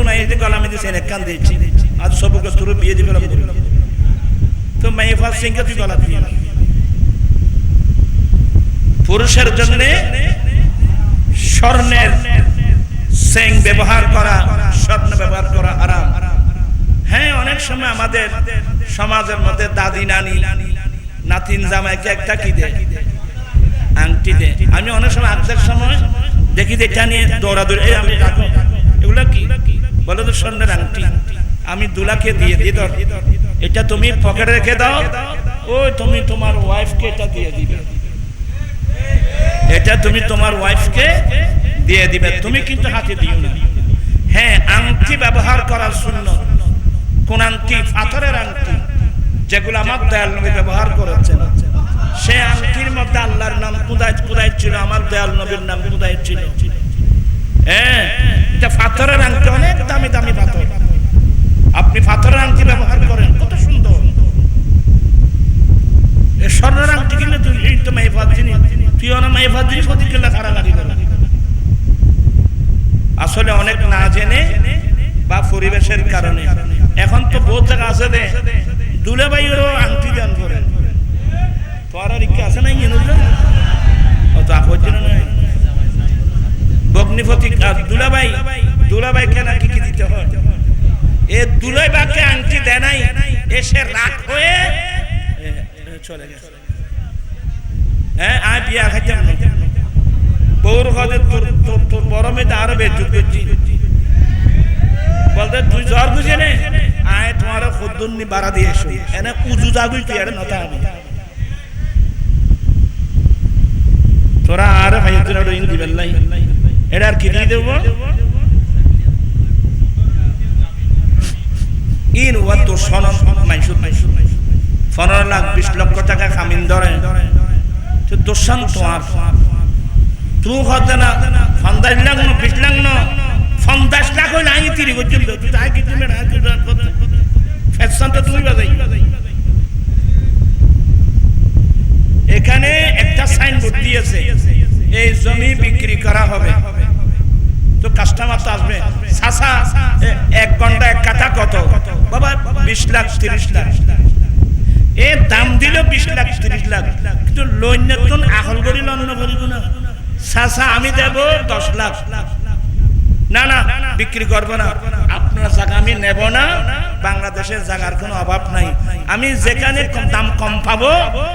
নাই গলামে দিয়েছে, কান দিয়েছি, আজ সবকে তোর বিয়ে দিবে তো মাইফা সিংকে তুই গলা দিয়ে। পুরুষের জন্য স্বর্ণের সেং ব্যবহার করা, স্বর্ণ ব্যবহার করা হারাম। হ্যাঁ, অনেক সময় আমাদের সমাজের মধ্যে দাদি, নানি, নাতিন জামাইকে একটা কি দেয়, আংটি দেয়। আমি অনেক সময় আজকের সময় দেখি এটা নিয়ে দৌড়াদৌড়ি, আমি রাখো, এগুলো কি বলো তো? স্বর্ণের আংটি। আমি দুলাকে দিয়ে দিই, এটা তুমি পকেটে রেখে দাও, ওই তুমি তোমার ওয়াইফকে এটা দিয়ে দিবে, এটা তুমি তোমার ওয়াইফকে দিয়ে দিবে, তুমি কিন্তু হাতে দিও না। হ্যাঁ, আংটি ব্যবহার করার সুন্নাত। কোন আংটি? পাথরের আংটি, যেগুলো আমার দয়াল নবী ব্যবহার করেছেন। সে আংটির মধ্যে আল্লাহর নাম খুদাই ছিল, আমার দয়াল নবীর নাম খুদাই ছিল। হ্যাঁ, এটা পাথরের আংটি, অনেক দামি দামি পাথর। আপনি পাথরের আংটি ব্যবহার করেন, কত সুন্দর। স্বর্ণের আংটি কিনলে তুই তো মাইফাত জিনিস, তুই না মাইফাত জিনিস ওদিকে কারাগারি করে পরিবেশের কারণে এখন তো বহুত জায়গা আছে দে দুলাভাইয়েরও আংটি দান করে তোর আর কি আছে নাই অত আপত্তি নাই ভগ্নিপতি দুলাভাই কেন কি দিতে হয় এ দুলাভাইকে আংটি দেয় নাই এসে রাগ হয়ে চলে গেছে হ্যাঁ আয় বিয়া খাইতাম না বউর ঘরে তোর বড় মেয়েটা আরো বেজুক করছি বলতে তুই জ্বর বুঝে নে আয় তোমার খদ্দুন্নি বাড়া দিয়ে এসো এনে উজু যাবি তুই এটা নতা আমি তোরা আর ভাই তোরা ইন দিবেন নাই এটা আর কি দিয়ে দেব ইন ওয়া তোর সনদ মাইসুর 15 লাখ 20 লক্ষ টাকা কামিন ধরে তো দোষান তোমার তুই হতে না 50 লাখ না 20 লাখ না 50 লাখ হইলে আমি তিরি করছি তুই তাই কি তুমি ফ্যাশন তো তুই বাজাই এখানে একটা সাইনবোর্ড দিয়েছে এই জমি বিক্রি করা হবে তো কাস্টমার তো আসবে সাসা 1 ঘন্টা 1 কাঠা কত বাবা 20 লাখ 30 লাখ এ দাম দিল 20 লাখ 30 লাখ কিন্তু লইনতুন আহল করি লন্ন করিব না সাসা আমি দেব 10 লাখ না না বিক্রি করব না আপনার জায়গা আমি নেব না বাংলাদেশের জায়গার কোনো অভাব নাই আমি যেখানে দাম কম পাবো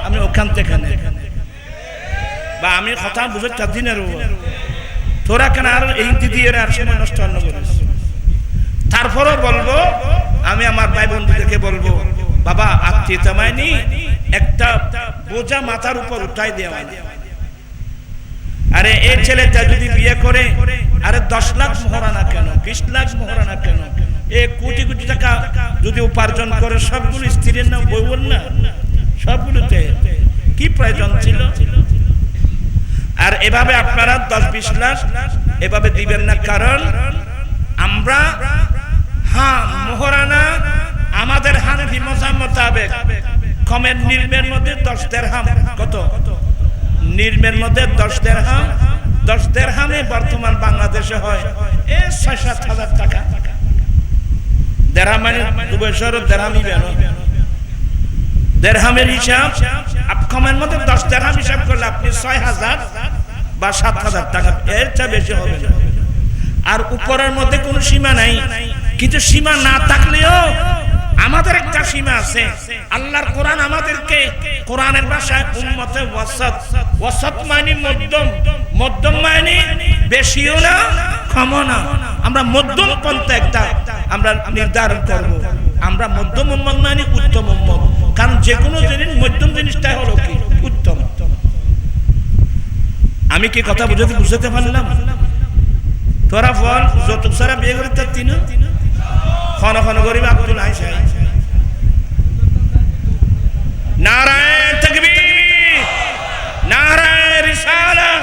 আমি ওখান থেকে নেব বা আমি কথা বুঝে দিনের তোরা কেন আর এই দিয়ে আর সময় নষ্ট করিস তারপরও বলবো আমি আমার ভাই বন্ধুদেরকে বলবো বাবা আত্মীয়তা মাইনি একটা বোঝা মাথার উপর উঠাই দেওয়া আরে এই ছেলেটা যদি বিয়ে করে আরে 10 লাখ মোহরানা কেন 20 লাখ মোহরানা কেন এ কোটি কোটি টাকা যদি উপার্জন করে সবগুলো স্ত্রীর নাম বইবল না সবগুলোতে কি প্রয়োজন ছিল আর এভাবে আপনারা 10-20 লাখ এভাবে দিবেন না কারণ আমরা হ্যাঁ মোহরানা আমাদের হানাফি মাযহাব মোতাবেক কমের নির্মের মধ্যে 10 দিরহাম কত নির্মের মধ্যে 10 দিরহামে বর্তমান বাংলাদেশে হয় এই 6-7 হাজার টাকা দিরহাম মানে দুবছর দিরহামই বেন দিরহামের হিসাব কমের মধ্যে 10 দিরহাম হিসাব করলে আপনি 6000 বা 7000 টাকা এর চেয়ে বেশি হবে না আর উপরের মধ্যে কোনো সীমা নাই কিন্তু সীমা না থাকলেও আমাদের একটা সীমা আছে আল্লাহর কোরআন আমাদেরকে কোরআনের ভাষায় উম্মতে ওয়াসাত মানে মধ্যম মানে বেশিও না কমও না আমরা মধ্যম পন্থা একটা আমরা নির্ধারণ করব আমরা মধ্যম উম্মত মানে উত্তম উম্মত কারণ যে কোনো জিনিস মধ্যম জিনিসটাই হলো কি উত্তম আমি কি কথা বুঝাতে পারলাম তোরা বল যৌতুক ছাড়া বিয়ে করে তার তিন খন গরিব আব্দুল আইসাই নারায়ে তাকবীর নারায়ে রিসালাত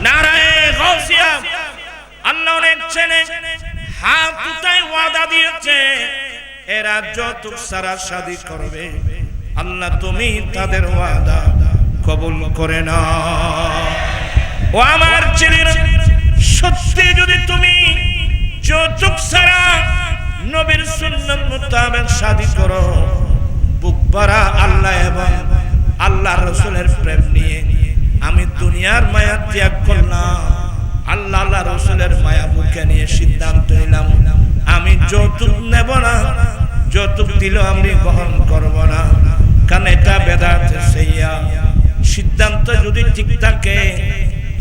নারায়ে গাউসিয়া আল্লাহ নেছেনে হাত উঠায় ওয়াদা দিয়েছে এরা যৌতুক ছাড়া শাদী করবে আল্লাহ তুমি তাদের ওয়াদা কবুল করে নাও ও আমার ছেলেরা সত্যি যদি তুমি যৌতুক ছাড়া নবীর সুন্নাত মোতাবেক শাদী করো বুক ভরা আল্লাহ এবং আল্লাহর রাসূলের প্রেম নিয়ে আমি দুনিয়ার মায়া ত্যাগ করলাম আল্লাহ আল্লাহর রাসূলের মায়া বুকে নিয়ে সিদ্ধান্ত নিলাম আমি যৌতুক নেব না যৌতুক দিলেও আমি গ্রহণ করব না কারণ এটা বেদাত সাইয়া সিদ্ধান্ত যদি ঠিক থাকে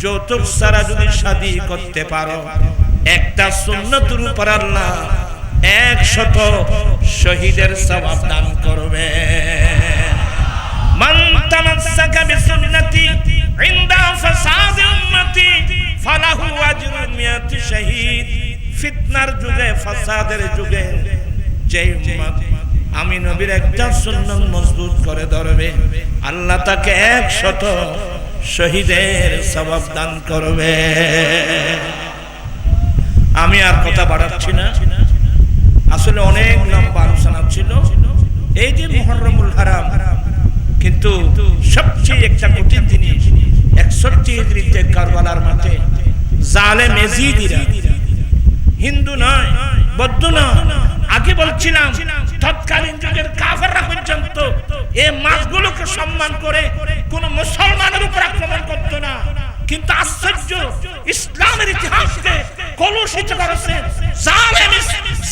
যৌতুক ছাড়া যদি শাদী করতে পারো একটা সুন্নতের উপর আল্লাহ 100 শহীদের সওয়াব দান করবে মান তামাসসাকা বিসুন্নতি ইনদা ফাসাদ উম্মতি ফালাহু আজরুন মিয়াতি শহীদ ফিতনার যুগে ফাসাদের যুগে যে উম্মত আমি নবীর একটা সুন্নাত মজবুত করে ধরবে আল্লাহ তাকে 100 শহীদের সওয়াব দান করবে আমি আর কথা বাড়াচ্ছি না আসলে অনেক লম্বা আলোচনা ছিল এই যে মুহররমুল হারাম কিন্তু সবচেয়ে একটা কঠিন জিনিস 61 হিজরিতে কারবালার মাঠে জালেম এজিদিরা হিন্দু নয় বৌদ্ধ নয় বলছিলাম তৎকালীন যুগের কাফেররা পর্যন্ত এই মাছগুলোকে সম্মান করে কোন মুসলমানের উপর আক্রমণ করত না। কিন্তু আশ্চর্য, ইসলামের ইতিহাসকে কলুষিত করেছে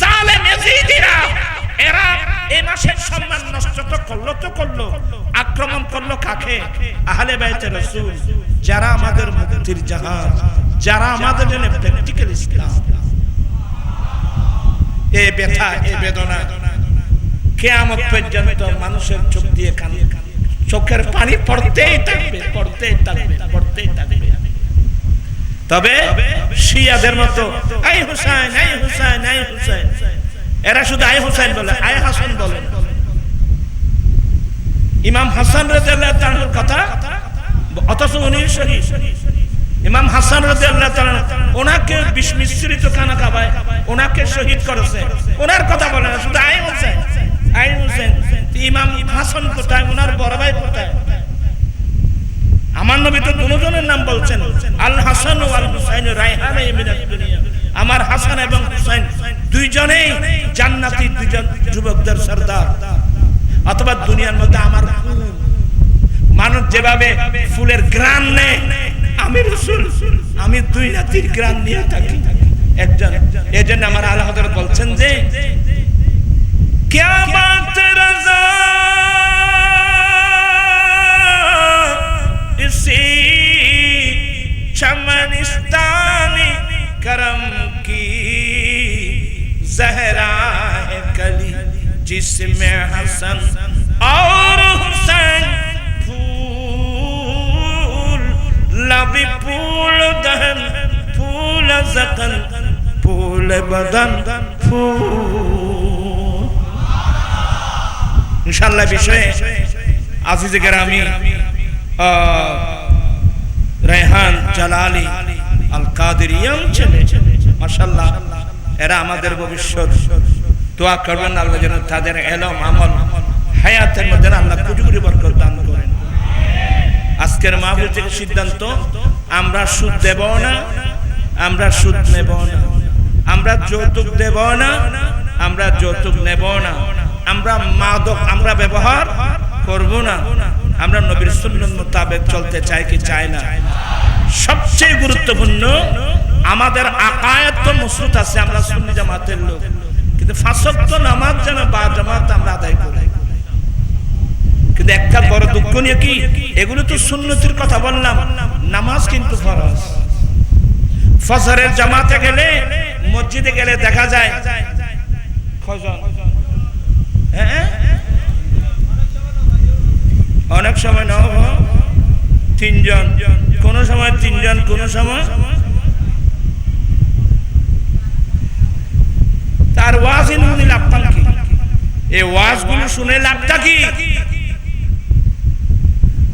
জালেম ইজিদিরা। এরা এই মাসের সম্মান নষ্ট তো করলো, আক্রমণ করলো কাকে? আহলে বাইতে রাসূল, যারা আমাদের মুক্তির জাহাজ, যারা আমাদের জন্য প্র্যাকটিক্যাল ইসলাম। এই ব্যথা, এই বেদনা কিয়ামত পর্যন্ত মানুষের চোখ দিয়ে চোখের পানি পড়তেই থাকবে। তবে শিয়াদের মতো আই হুসাইন, আই হুসাইন, আই হুসাইন, এরা শুধু আই হুসাইন বলে, আই হাসান বলে। ইমাম হাসান রাদিয়াল্লাহু তাআলার কথা, অথচ উনি শহীদ। ইমাম হাসান রাদিয়াল্লাহু তাআলা ওনাকে বিস্মিশ্রিত খানা খাবায় ওনাকে শহীদ করেছে, ওনার কথা বলে না, শুধু আই হুসাইন, আই হুসাইন। ইমাম হাসান কোথায়? ওনার বড় ভাই কোথায়? আমার নবী তো দুজনের নাম বলছেন, আল হাসান ওয়াল হুসাইন রাইহানা মিনাদ দুনিয়া। আমার হাসান এবং হুসাইন দুইজনেই জান্নাতি, দুইজন যুবকদের সরদার। অথবা দুনিয়ার মধ্যে আমার মানুষ যেভাবে ফুলের গ্রান নেয়, আমি রাসূল, আমি দুই নাতির গ্রান নিয়ে থাকি একজন। এজন্য আমার আলা হযরত বলছেন যে क्या बात रज़ा इसी चमनिस्तानी करम की ज़हरा है कली जिसमें हसन और हुसैन फूल लबी फूल दहन फूल ज़कन फूल बदन फूल। ইনশাআল্লাহ বিষয়ে আজিজে কেরামি রায়হান জালালি আল কাদেরিয়াম ছেলে, মাশাআল্লাহ, এরা আমাদের ভবিষ্যৎ। দোয়া করবেন আল্লাহ যেন তাদের ইলম আমল হায়াতের মধ্যে আল্লাহ কোটি কোটি বরকত দান করেন। আজকের মাহফিল থেকে সিদ্ধান্ত, আমরা সুদ দেব না, আমরা সুদ নেব না, আমরা যৌতুক দেব না, আমরা যৌতুক নেব না, আমরা মাদক আমরা ব্যবহার করব না, আমরা নবীর সুন্নাত মোতাবেক চলতে চাই কি চাই না? সবচেয়ে গুরুত্বপূর্ণ, আমাদের আকায়েদ তো মসলুত আছে, আমরা সুন্নি জামাতের লোক, কিন্তু পাঁচ ওয়াক্ত নামাজ যেন বা জামাত আমরা আদায় করি। কিন্তু একটা বড় দুঃখ নিয়ে কি, এগুলো তো সুন্নতির কথা বললাম, নামাজ কিন্তু ফরজ। ফজরের জামাতে গেলে, মসজিদে গেলে দেখা যায় কয়জন? অনেক সময় না তিনজন, কোন সময় তিনজন, কোন সময়। তার ওয়াজ শুনে লাভটা কি? এই ওয়াজগুলো শুনে লাভটা কি?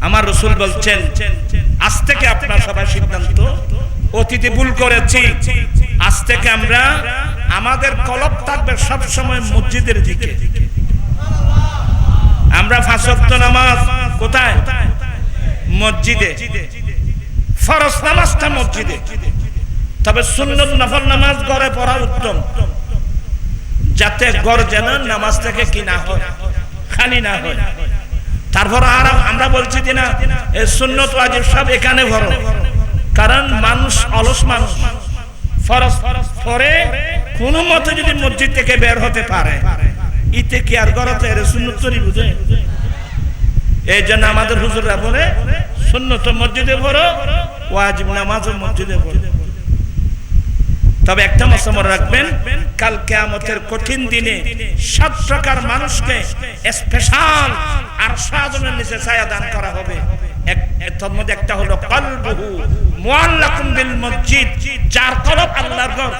আমার রাসূল বলছেন, আজ থেকে আপনারা সবাই সিদ্ধান্ত, অতীতে ভুল করেছি, আজ থেকে আমরা আমাদের কলব থাকবে সব সময় মসজিদের দিকে। আমরা পাঁচ ওয়াক্ত নামাজ কোথায়? মসজিদে। ফরজ নামাজটা মসজিদে, তবে সুন্নত নফল নামাজ ঘরে পড়া উত্তম, যাতে ঘর যেন নামাজ থেকে কি না হয়, খালি না হয়। তারপর আর আমরা বলছি যে না, এই সুন্নত ওয়াজিব সব এখানে ভরো, কারণ মানুষ অলস মানুষ, ফরজ পরে কোন মতে যদি মসজিদ থেকে বের হতে পারে, ইতে কি আর গরতে সুন্নত তরি বুঝে? এই জন্য আমাদের হুজুররা বলে সুন্নত মসজিদে পড়ো, ওয়াজিব নামাজও মসজিদে পড়ো। তবে একটা মশলা মনে রাখবেন, কাল কিয়ামতের কঠিন দিনে 7 প্রকার মানুষকে স্পেশাল আরশ আযমের নিচে ছায়া দান করা হবে। এর মধ্যে একটা হলো কলবুহু মুআল্লাকুম বিল মসজিদ, যার কলব আল্লাহর ঘর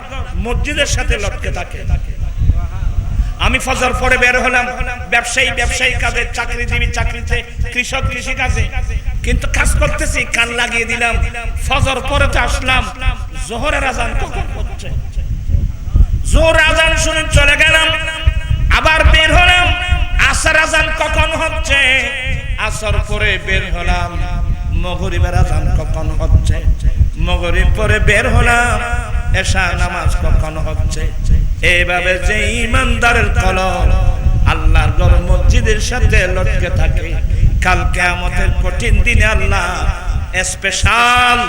মসজিদের সাথে লটকে থাকে। আমি ফজর পরে বের হলাম, ব্যবসায়ী কাজে, চাকরিজীবী চাকরিতে, কৃষক কৃষি কাজে, কিন্তু কাজ করতেছি, কান লাগিয়ে দিলাম। ফজর পরে তো আসলাম, জোহরের আজান কখন হচ্ছে, জোহর আজান শুনে চলে গেলাম, আবার বের হলাম, আসর আজান কখন হচ্ছে, আসর পরে বের হলাম, মাগরিবের আজান কখন হচ্ছে, মাগরিব পরে বের হলাম, এশা নামাজ কখন হচ্ছে। এইভাবে যে ঈমানদারের কলম আল্লাহর ঘর মসজিদের সাথে লটকে থাকে, কাল কিয়ামতের কঠিন দিনে আল্লাহ স্পেশাল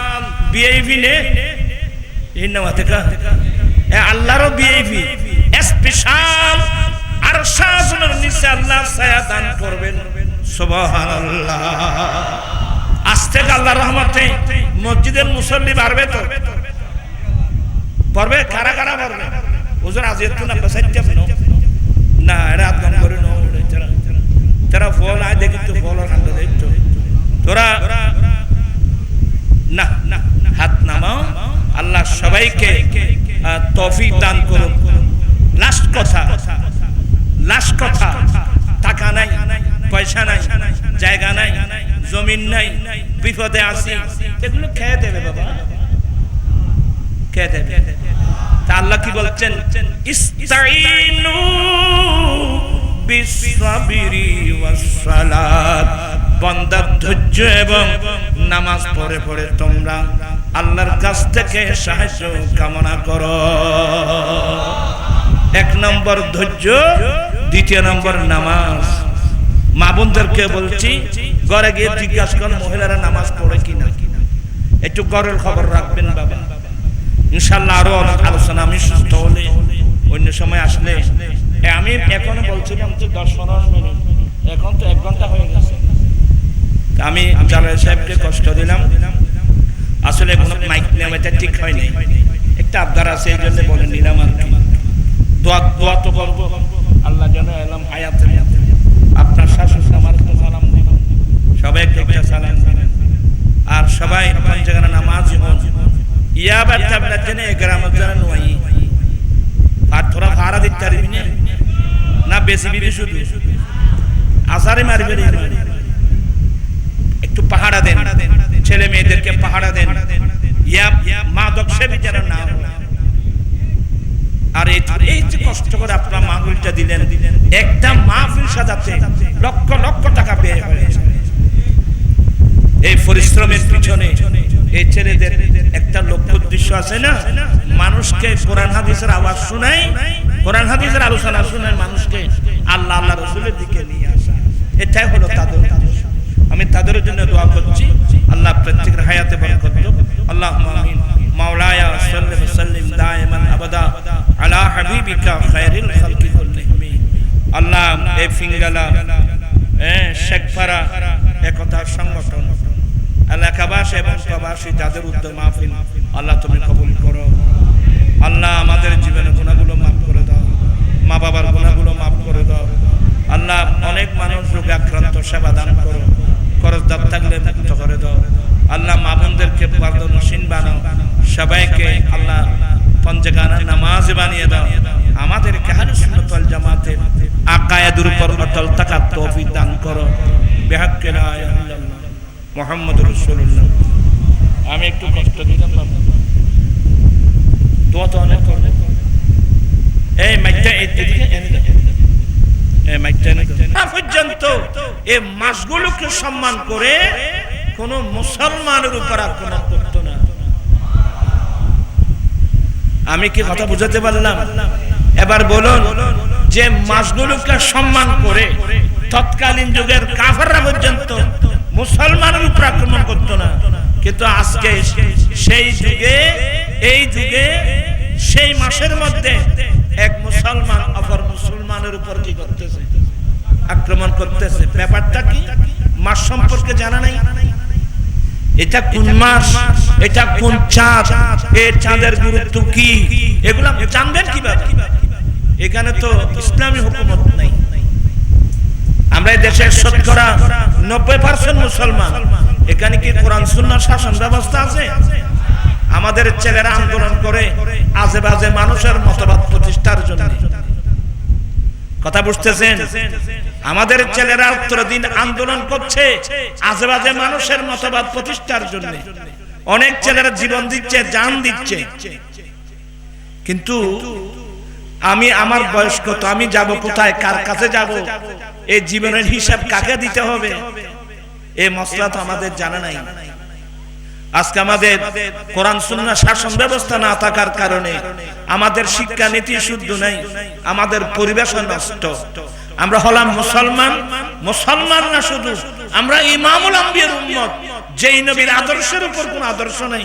ভিআইপি নে ইন্নামা থেকে আল্লাহর ভিআইপি স্পেশাল আরশ আসমানের নিচে আল্লাহ ছায়া দান করবেন। সুবহানাল্লাহ। আস্তে আল্লাহর রহমতে মসজিদের মুসল্লি বাড়বে তো পড়বে, কারা কারা পড়বে? হুজুর আজ একটু না বসাইতে না রাত গান করে না তারা ফল আয় দেখি তো ফল খান্ডা দেখতো তোরা না হাত নামাও। আল্লাহ সবাইকে তৌফিক দান করুন। লাস্ট কথা, টাকা নাই, পয়সা নাই, জায়গা নাই, জমিন নাই, বিপদে আছি, এগুলো খেয়ে দেবে বাবা, খেয়ে দেবে। তা আল্লাহ কি বলছেন? ইস্তাইনু বিসসাবরি ওয়াসসালাত। বান্দা ধৈর্য এবং নামাজ পড়ে পড়ে তোমরা আল্লাহর কাছ থেকে সাহায্য কামনা করো। এক নম্বর ধৈর্য, দ্বিতীয় নম্বর নামাজ। মা বোনদেরকে বলছি ঘরে গিয়ে জিজ্ঞাসা করেন মহিলারা নামাজ পড়ে কিনা, একটু ঘরের খবর রাখবেন বাবা। ইনশাআল্লাহ আরো অনেক আলোচনা আমি সুস্থ হলে অন্য সময় আসলে। আমি এখনো বলছিলাম যে 10-15 মিনিট, এখন তো 1 ঘন্টা হয়ে গেছে। আমি জালাল সাহেবকে কষ্ট দিলাম, আসলে কোনো মাইক নেওয়াটা ঠিক হয় নাই, একটা আবদার আছে এই জন্য বলে নিলাম আর কি। দোয়া তো করবো আল্লাহ যেন এলাম হায়াতে আপনার শাশুড় আমার সালাম দিলাম, সবাইকে একটা সালাম দিলেন। আর সবাই পঞ্চগানা নামাজ হন ইয়াবার তাবলার জন্য গ্রামের জন্য নয় আর থোড়া ভাড়া দিতে পারবি না বেশি বিবি শুধু আসারে মারবে, একটু পাহাড়া দেন, ছেলে মেয়েদেরকে পাহাড়া দেন, মাদক সেবী যেন না। আর এই যে কষ্ট করে আপনার মাহফিলটা দিলেন, একটা মাহফিল সাজাতে লক্ষ লক্ষ টাকা ব্যয় হয়েছে। এই পরিশ্রমের পিছনে এই ছেলেদের একটা লক্ষ্য উদ্দেশ্য আছে না, মানুষকে কোরআন হাদিসের আওয়াজ শোনাই, কোরআন হাদিসের আলোচনা শোনায় মানুষকে আল্লাহ আল্লাহ রাসূলের দিকে নিয়ে আসা, এটাই হলো তাদের। আমি তাদের জন্য দোয়া করছি আল্লাহ প্রত্যেকের হায়াতে বরকত দাও। আল্লাহুম্মা আমিন। মাওলায়া সাল্লি ওয়া সাল্লিম দাইমান আবাদা আলা হাবিবিকা খায়রিল খালকি কুল্লিহিম। আল্লাহ এই ফিঙ্গালা শেখপাড়া একতা সংগঠন এলাকাবাসী এবং প্রবাসী যাদের উদ্যোগ মাহফিল আল্লাহ তুমি কবুল করো। আল্লাহ আমাদের জীবনের গুনাহগুলো মাফ করে দাও, মা বাবার গুনাহগুলো মাফ করে দাও। আল্লাহ অনেক মানুষ রোগে আক্রান্ত, সেবা দান করো, করজদার থাকলে মুক্ত করে দাও। আল্লাহ মা বোনদেরকে পর্দানশীন বানাও, সবাইকে আল্লাহ পঞ্চগানা নামাজ বানিয়ে দাও। আমাদেরকে আহলে সুন্নাত ওয়াল জামাতের আকায়েদের উপর অটল থাকার তৌফিক দান করো। বিহাক্কে লা ইলাহা ইল্লাল্লাহ মুহাম্মাদুর রাসূলুল্লাহ। আমি একটু কষ্ট দিলাম বাবা, দোয়া তো অনেক করবে। এই মাইকটা এদিকে এনে দাও, এই মাইকটা এনে দাও। না পর্যন্ত এই মাসগুলোকে সম্মান করে কোন মুসলমানের উপর আক্রমণ করতো না। আমি কি কথা বুঝাতে পারলাম? এবার বলুন, যে মাসগুলোকে সম্মান করে তৎকালীন যুগের কাফেররা পর্যন্ত মুসলমানের উপর আক্রমণ করতো না, কিন্তু আজকে সেই যুগে এই যুগে সেই মাসের মধ্যে এক মুসলমান অপর মুসলমানের উপর কি করতেছে? আক্রমণ করতেছে। ব্যাপারটা কি? মাস সম্পর্কে জানা নাই, এটা কোন মাস, এটা কোন চাঁদ, এই চাঁদের গুরুত্ব কি, এগুলো জানবেন কিভাবে? এখানে তো ইসলামী হুকুমত নাই। আমরা এই দেশের শতকরা 90% মুসলমান, এখানে কি কোরআন সুন্নাহর শাসন ব্যবস্থা আছে? আমাদের ছেলেরা আন্দোলন করে আজে বাজে মানুষের মতবাদ প্রতিষ্ঠার জন্য। কথা বুঝতেছেন? আমাদের ছেলেরা উত্তরদিন আন্দোলন করছে আজে বাজে মানুষের মতবাদ প্রতিষ্ঠার জন্য। অনেক ছেলেরা জীবন দিচ্ছে, জান দিচ্ছে, কিন্তু আমি আমার বয়স কত, আমি যাব কোথায়, কার কাছে যাব, এই জীবনের হিসাব কাকে দিতে হবে, এই মসলা তো আমাদের জানা নাই। আজকে আমাদের কোরআন সুন্নাহ শাসন ব্যবস্থা না থাকার কারণে আমাদের শিক্ষা নীতি শুদ্ধ নাই, আমাদের পরিবেশ নষ্ট। আমরা হলাম মুসলমান, মুসলমান না শুধু, আমরা ইমামুল আম্বিয়ার উম্মত। যেই নবীর আদর্শের উপর কোনো আদর্শ নাই,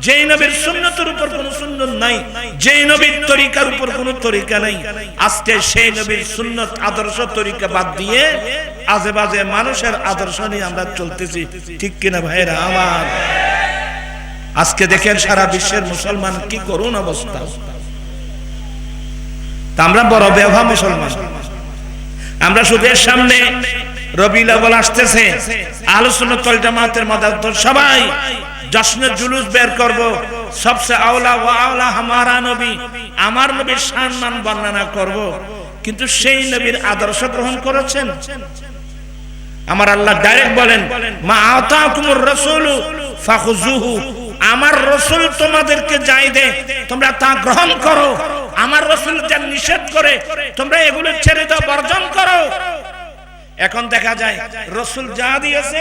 যেই নবীর সুন্নতের উপর কোনো সুন্নত নাই, যেই নবীর তরিকার উপর কোনো তরিকা নাই, আজকে সেই নবীর সুন্নত আদর্শ তরিকা বাদ দিয়ে আজে বাজে মানুষের আদর্শ নিয়ে আমরা চলতেছি। ঠিক কিনা ভাইরা আমার? আজকে দেখেন সারা বিশ্বের মুসলমান কি করুন অবস্থা। তা আমরা বড় বেওয়া মুসলমান। আমরা শুধু এর সামনে রবিউল আউয়াল আসতেছে, আহলে সুন্নাত ওয়াল জামাতের মাদার সবাই জশ্নের জুলুস বের করব, সবচেয়ে আওলা ওয়া আওলা হামারা নবী, আমার নবীর সম্মান বর্ণনা করব। কিন্তু সেই নবীর আদর্শ গ্রহণ করেছেন? আমার আল্লাহ ডাইরেক্ট বলেন, মা আতাকুমুর রাসূলু ফাখুযুহু, আমার রাসূল তোমাদেরকে যাই দেয় তোমরা তা গ্রহণ করো, আমার রাসূল যা নিষেধ করে তোমরা এগুলো ছেড়ে দাও, বর্জন করো। এখন দেখা যায় রাসূল যা দিয়েছে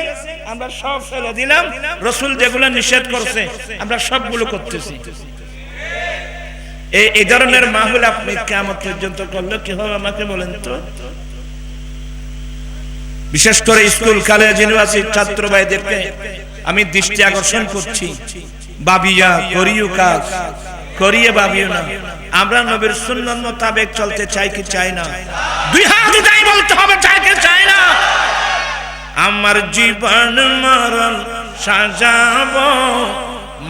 আমরা সব ফেলে দিলাম, রাসূল যেগুলো নিষেধ করছে আমরা সবগুলো করতেছি। এই ধরনের মাহফিল আপনি কিয়ামত পর্যন্ত করলে কি হবে আমাকে বলেন তো? বিশেষ করে স্কুল কলেজ ইউনিভার্সিটির ছাত্র ভাইদেরকে আমি দৃষ্টি আকর্ষণ করছি, বাবিয়া করিও কাজ, করিয়ে ভাবিও না। আমরা নবীর সুন্নাত মোতাবেক চলতে চাই কি চাই না? দুই হাত উঠাই বলতে হবে, চাই কি চাই না? আমার জীবন মরণ সাজাবো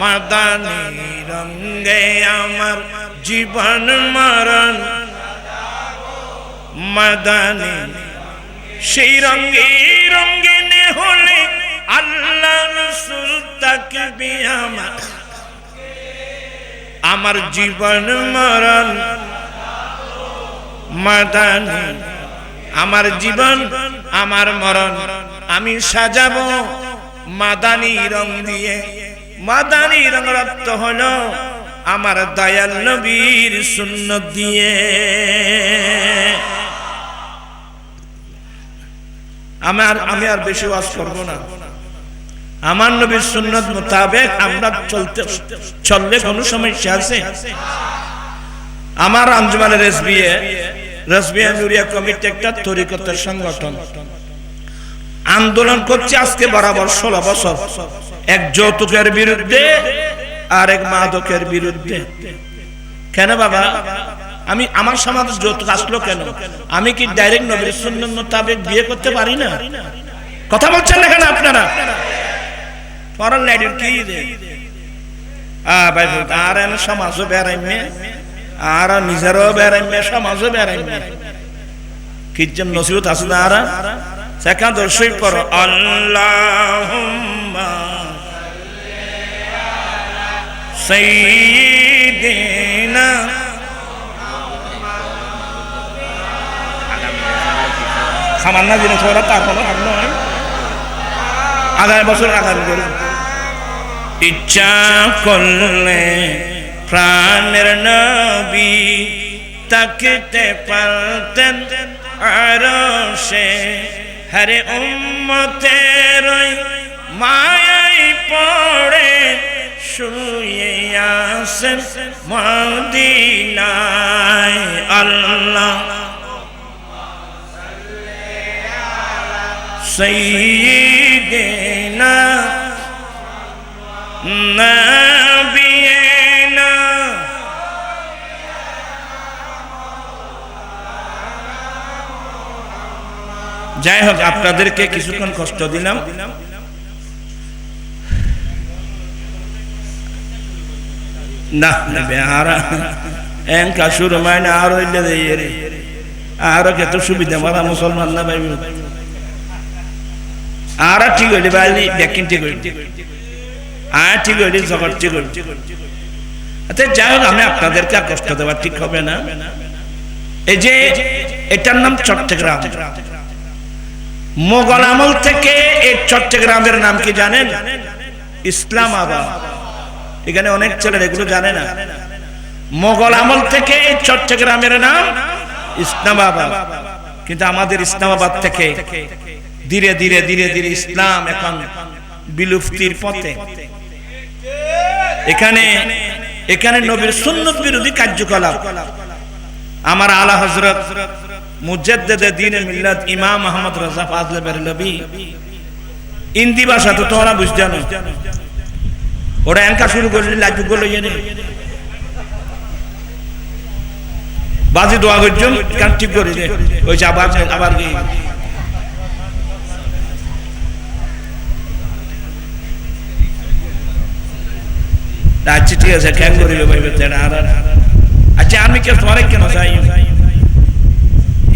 মাদানী রঙে, আমার জীবন মরণ মাদানী, সেই রঙে রঙিনে হলে আল্লাহ রাসূল তাকবি আমার জীবন মরণ মাদানী, আমার জীবন আমার মরণ আমি সাজাবো মাদানী রং দিয়ে। মাদানী রঙের অর্থ হলো আমার দয়াল নবীর সুন্নাত দিয়ে। আমি আর বেশি ওয়াজ করব না। আমার নবীর সুন্নাত মোতাবেক আমরা চললে কোনো সমস্যা আছে? আমার আঞ্জুমানের রাসবিয়া নুরিয়া কমিটি একটা তরিকতের সংগঠন, আন্দোলন করছে আজকে বরাবর 16 বছর, এক যৌতুকের বিরুদ্ধে আর এক মাদকের বিরুদ্ধে। কেন বাবা? আমি আমার সমাজে যৌতুক আসলো কেন? আমি কি ডাইরেক্ট নবীর সুন্নাত মোতাবেক বিয়ে করতে পারি না? কথা বলছেন না কেন আপনারা? পরান লাইডের কি রে ভাই, আর এনে সমাজও বেড়াইমে, আর নিজেরও বেড়াইমে, সমাজও বেড়াইমে, কি যেন নসিহত আছে না? আর সেখান দর্শক করো, আল্লাহুম্মা সাইয়্যিদিনা সামান্য জিনিস ওরা তারপরে থাকলো আগামী বছর আগামী করে ইচ্ছা করলে প্রাণের নবী তাকতে পারতেন আরশে, হরে উম্মতের মায়ায় পড়ে শুয়ে আছেন মদিনায়। আল্লাহ সাইয়্যিদিনা নাবিয়িনা, যাই হোক আপনাদেরকে কিছুক্ষণ কষ্ট দিলাম। না আর এঙ্কা শুরু মানে আর হইলে রে আরো কত সুবিধা মারা মুসলমান না ভাই, আর ঠিক হইলে বাইলি ব্যাকিং ঠিক হইল, আর ঠিক হইলে জগৎ ঠিক হইল। আচ্ছা যাই হোক, আমি আপনাদেরকে কষ্ট দেওয়া ঠিক হবে না। এই যে এটার নাম চট্টগ্রাম, মোগল আমল থেকে এই চট্টগ্রামের নাম কি জানেন? ইসলামাবাদ। এখানে অনেক ছেলেরা এগুলো জানে না। মোগল আমল থেকে এই চট্টগ্রামের নাম ইসলামাবাদ, কিন্তু আমাদের ইসলামাবাদ থেকে ধীরে ধীরে ধীরে ধীরে ইসলাম এখন বিলুপ্তির পথে। এখানে নবীর সুন্নত বিরোধী কার্যকলাপ। আমার আলা হযরত মুজাদ্দিদে দ্বীনে মিল্লাত ইমাম আহমদ রাজা ফাজলে বেরলভী হিন্দি ভাষা তো তোমরা বুঝতে না, ওরা এনকা শুরু করলে লাজু গুলো জেনে বাজি দোয়া করছেন কান ঠিক করে দে ওই যে আবার কি আচ্ছা ঠিক আছে কেন করিবে ভাইবে তেরা আর আচ্ছা আমি কে তোমারে কেন চাই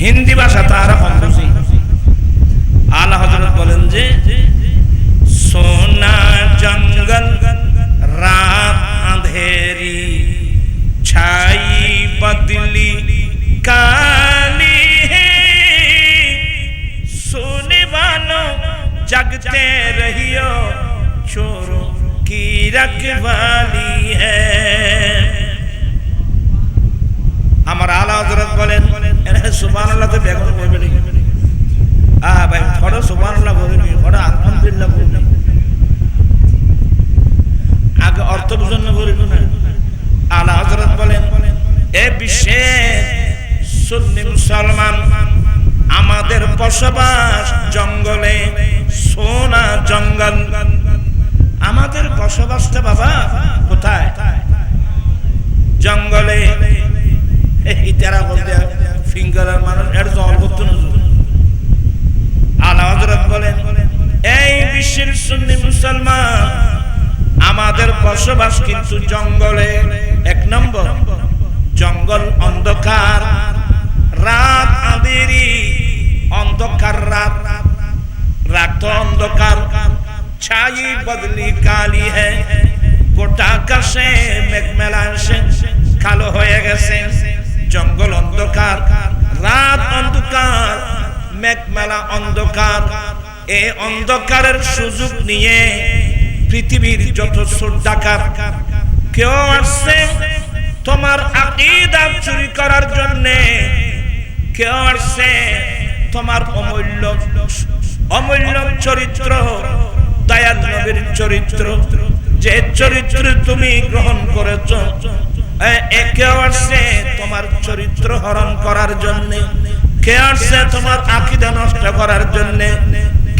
হিন্দি ভাষা তারা কম বুঝি। আলা হযরত বলেন যে সোনা জঙ্গল রাত আঁধেরি ছাই बदली काली है सोने वालों जगते रहियो चोरों की रखवाली है। আমার আলা হযরত বলেন সুবহানাল্লাহ তো বেগম বলবেন ভাই থোড়া সুবহানাল্লাহ বলবেন থোড়া আলহামদুলিল্লাহ বলবেন আগে অর্থ বুঝুন না বলবেন না। আলা হযরত বলেন এ বিশ্বের সুন্নি মুসলমান আমাদের বসবাস জঙ্গলে, সোনা জঙ্গল। আমাদের বসবাসটা বাবা কোথায়? জঙ্গলে। এই তেরা বলতে ফিঙ্গারের মানুষ এর জল করতো না। আলা হযরত বলেন এই বিশ্বের সুন্নি মুসলমান আমাদের বসবাস কিন্তু জঙ্গলে। এক নম্বর জঙ্গল অন্ধকার, রাত আঁধেরি অন্ধকার, রাত রাত অন্ধকার, ছাই বদলি কালি হ্যাঁ, গোটা আকাশে মেঘমেলা এসে কালো হয়ে গেছে। জঙ্গল অন্ধকার, রাত অন্ধকার, মেঘমেলা অন্ধকার। এই অন্ধকারের সুযোগ নিয়ে পৃথিবীর যত চোর ডাকাত কেউ আসছে তোমার আকীদা চুরি করার জন্য, কেউ আসছে তোমার অমূল্য চরিত্র, দয়াল নবীর চরিত্র, যে চরিত্র তুমি গ্রহণ করেছো, কেউ আসছে তোমার চরিত্র হরণ করার জন্য, কেউ আসছে তোমার আকীদা নষ্ট করার জন্য,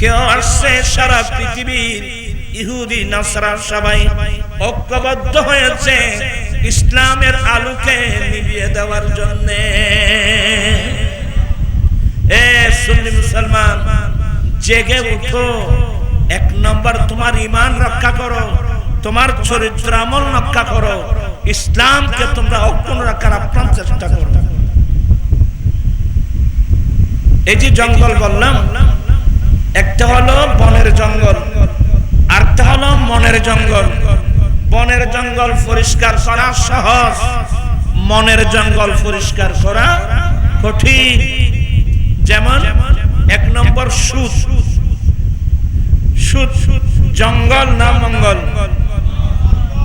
কেউ আসছে সারা পৃথিবীর ইহুদি নাসরা সবাই ঐক্যবদ্ধ হয়েছে ইসলামের আলোকে নিভিয়ে দেওয়ার জন্য। এ সুন্নি মুসলমান জেগে উঠো, এক নম্বর তোমার ঈমান রক্ষা করো, তোমার চরিত্র আমল রক্ষা করো, ইসলামকে তোমরা অক্ষুণ্ণ রাখার আপ্রাণ চেষ্টা করো। এই যে জঙ্গল বললাম, একটা হলো বনের জঙ্গল, আরেকটা হলো মনের জঙ্গল। বনের জঙ্গল পরিষ্কার করা সহজ, মনের জঙ্গল পরিষ্কার করা কঠিন। যেমন এক নম্বর সুদ। সুদ জঙ্গল না মঙ্গল?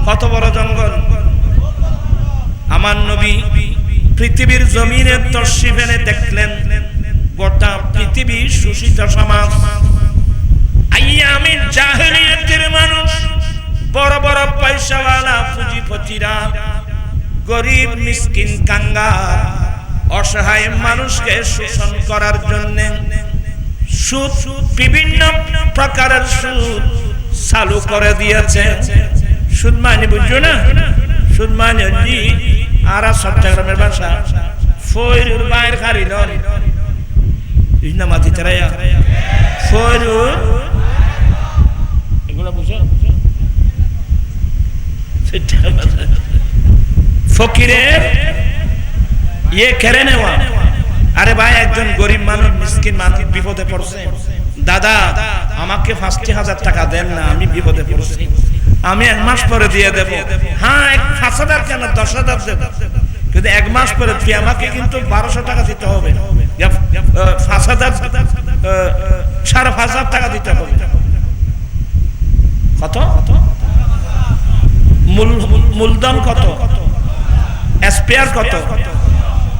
কত বড় জঙ্গল! আমার নবী পৃথিবীর জমিনে তশরিফ এনে দেখলেন গোটা পৃথিবী শোষিত সমাজ। আইয়ামিন জাহেলিয়াতের মানুষ, বড় বড় পয়সাওয়ালা পুঁজিপতিরা গরিব মিসকিন কাঙ্গাল অসহায় মানুষকে শোষণ করার জন্য সুদ, বিভিন্ন প্রকারের সুদ চালু করে দিয়েছে। সুদ মানে বুঝছো না? সুদ মানে আর চট্টগ্রামের ভাষা ফয়রুর বাইর খারি নন ইনামাতি তেরাইয়া ফয়রুর, এগুলা বুঝো? ফকিরের ইয়ে কেড়ে নেওয়া। আরে ভাই, একজন গরিব মানুষ মিসকিন মানুষ বিপদে পড়ছে, দাদা আমাকে ৫০০০ টাকা দেন না, আমি বিপদে পড়ছি, আমি ১ মাস পরে দিয়ে দেব। হ্যাঁ, ৫০০০ কেন ১০০০০ দেব, কিন্তু ১ মাস পরে তুই আমাকে কিন্তু ১২০০ টাকা দিতে হবে, ৫০০০ ৫,৫০০ টাকা দিতে হবে। কত মূলধন? কত স্পেয়ার? কত?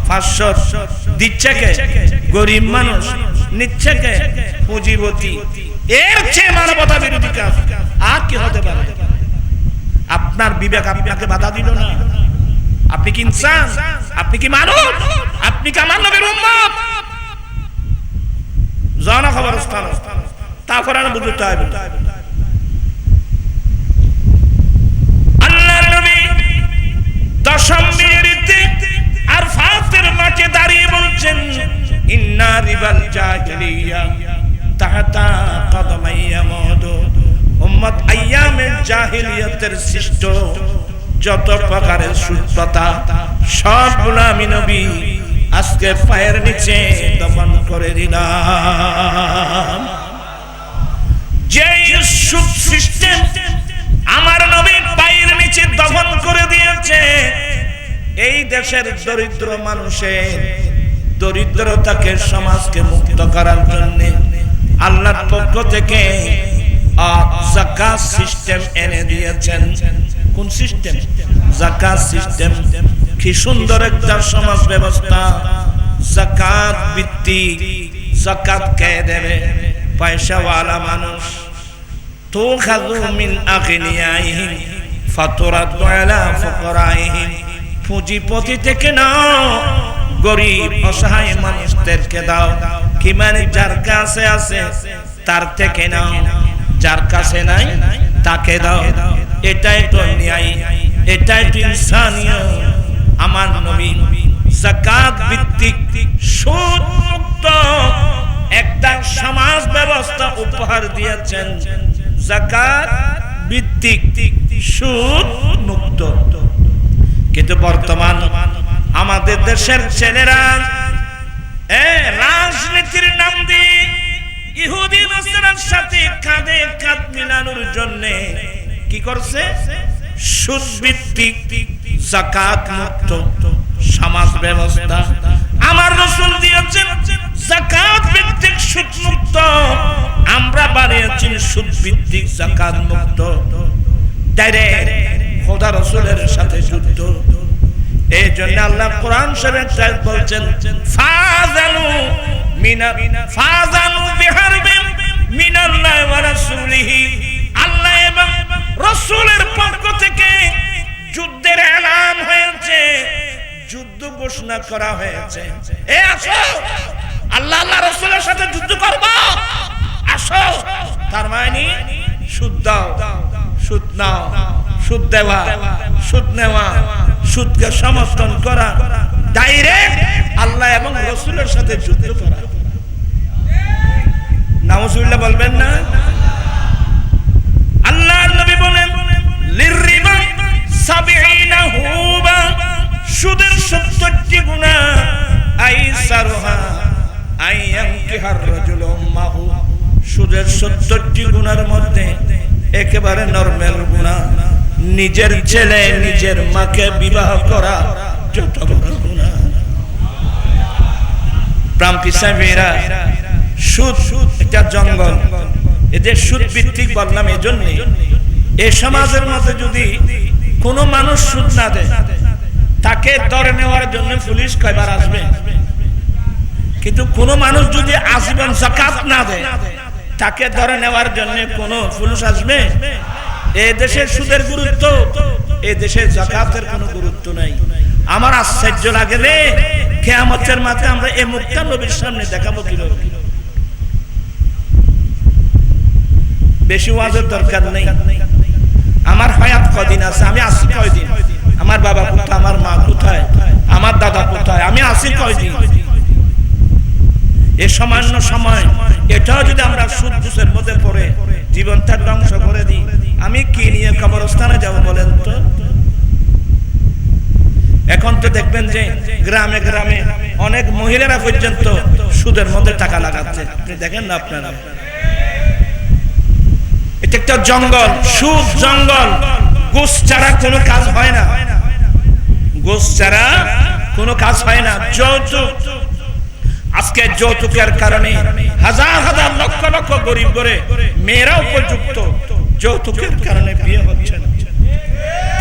৫০০। দিচ্ছে কে? গরিব মানুষ। নিচ্ছে কে? পুঁজিপতি। এর চেয়ে মানবতা বিরোধী কাজ আর কি হতে পারে? আপনার বিবেক আপনাকে বাধা দিল না? আপনি কি ইনসান? আপনি কি মানুষ? আপনি কি আমার নবীর উম্মত? জানা খবরস্থান তারপরে না বুঝতে হবে। আল্লাহর নবী দশম মিনিটে আরফাতের মাঠে দাঁড়িয়ে বলছেন, ইন্না রিবাল জাহিলিয়া তাহতা কদমাই ইয়ামুদ। উম্মত আইয়ামের জাহিলিয়াতের সৃষ্ট যত প্রকারের সুদপাতা সবগুলো আমি নবী আজকে পায়ের নিচে দফন করে দিলাম। যে সুদ সিস্টেম আমার নবী পায়ের নিচে দফন করে দিয়েছে, এই দেশের দরিদ্র মানুষের দরিদ্রতাকে সমাজকে মুক্ত করার জন্য আল্লাহর পক্ষ থেকে যাকাত সিস্টেম এনে দিয়েছেন। কোন সিস্টেম? যাকাত সিস্টেম। কি সুন্দর একটা সমাজ ব্যবস্থা, যাকাত ভিত্তিক। যাকাত কে দেবে? পয়সাওয়ালা মানুষ। তো খাযু মিন আগনিয়াইহিম ফাতুরাদু আলা ফুকরাইহিম। পুঁজিপতি থেকে নাও, গরিব অসহায় মানুষদেরকে দাও। কি মানে? যার কাছে আছে তার থেকে নাও, যার কাছে নাই তাকে দাও। এটাই তো ন্যায়, এটাই তো ইনসানিয়ত। আমার নবী যাকাত ভিত্তিক সুদ মুক্ত একটা সমাজ ব্যবস্থা উপহার দিয়েছেন। যাকাত ভিত্তিক সুদ মুক্ত। কিন্তু বর্তমান আমাদের দেশের ছেলেরা রাজনীতির নাম দিয়ে ইহুদি নাসারার সাথে কাঁধে কাঁধ মিলানোর জন্য কি করছে? সুদ ভিত্তিক যাকাত মুক্ত সমাজ ব্যবস্থা আমার রাসূল দিয়েছেন। যাকাত ভিত্তিক সুদ মুক্ত, আমরা বানিয়েছি সুদ ভিত্তিক যাকাত মুক্ত। ডাইরেক্ট খোদা রাসূলের সাথে যুদ্ধ। এই জন্য আল্লাহ কোরআন শরীফে বলছেন, ফাযানু বিহারবিন মিনাল্লাহি ওয়া রাসূলিহি। আল্লাহ এবং রাসূলের পক্ষ থেকে যুদ্ধের এলান হয়েছে, যুদ্ধ ঘোষণা করা হয়েছে। আসো, আল্লাহ আল্লাহ রাসূলের সাথে যুদ্ধ করব, আসো। তার মানে সুদ দাও, সুদ নাও, সুদ দেওয়া, সুদ নেওয়া, সুদকে সমর্থন করা, ডাইরেক্ট আল্লাহ এবং রাসূলের সাথে যুদ্ধ করা। নাউজুবিল্লাহ বলবেন না? আল্লাহর নবী বলেন, লিররিবা ৭০ হুবা। সুদের ৭০টি গুনাহ। আইসারুহা আইয়ানকিহার রাজুলু উম্মাহু। সুদের ৭০টি গুনার মধ্যে একেবারে নরমাল গুনাহ নিজের ছেলে নিজের মাকে বিবাহ করা যত বড় গুনাহ। প্রান্তি সাহেবেরা, সুদ একটা জঙ্গল। এদের সুদ ভিত্তিক বললাম এজন্য, এই সমাজের মধ্যে যদি কোনো মানুষ সুদ না দেয় তাকে ধরে নেওয়ার জন্য পুলিশ কয়বার আসবে? কিন্তু কোনো মানুষ যদি আজীবন যাকাত না দেয় তাকে ধরে নেওয়ার জন্য কোনো পুলিশ আসবে? এই দেশের সুদের গুরুত্ব, এই দেশের যাকাতের কোনো গুরুত্ব নাই। আমার আশ্চর্য লাগে রে, কিয়ামতের মাঠে আমরা এই মুক্তা নবীর সামনে দেখাবো কিভাবে? বেশি ওয়াজের দরকার নেই। আমার হায়াত কদিন আছে, আমি আছি কয়দিন? আমার বাবা কোথায়, আমার মা কোথায়, আমার দাদা কোথায়, আমি আছি কয়দিন? এই সামান্য সময় এটাও যদি আমরা সুদ ঘুষের মধ্যে পড়ে জীবনটা ধ্বংস করে দিই, আমি কি নিয়ে কবরস্থানে যাব বলেন তো? এখন তো দেখবেন যে গ্রামে গ্রামে অনেক মহিলারা পর্যন্ত সুদের মধ্যে টাকা লাগাচ্ছে। আপনি দেখেন না আপনারা? এটা একটা জঙ্গল, সুদ জঙ্গল। ঘুষ ছাড়া কোনো কাজ হয় না, ঘুষ ছাড়া কোনো কাজ হয় না। যৌতুক, আজকে যৌতুকের কারণে হাজার হাজার লক্ষ লক্ষ গরিব করে মেয়েরা উপযুক্ত, যৌতুকের কারণে বিয়ে হচ্ছে না।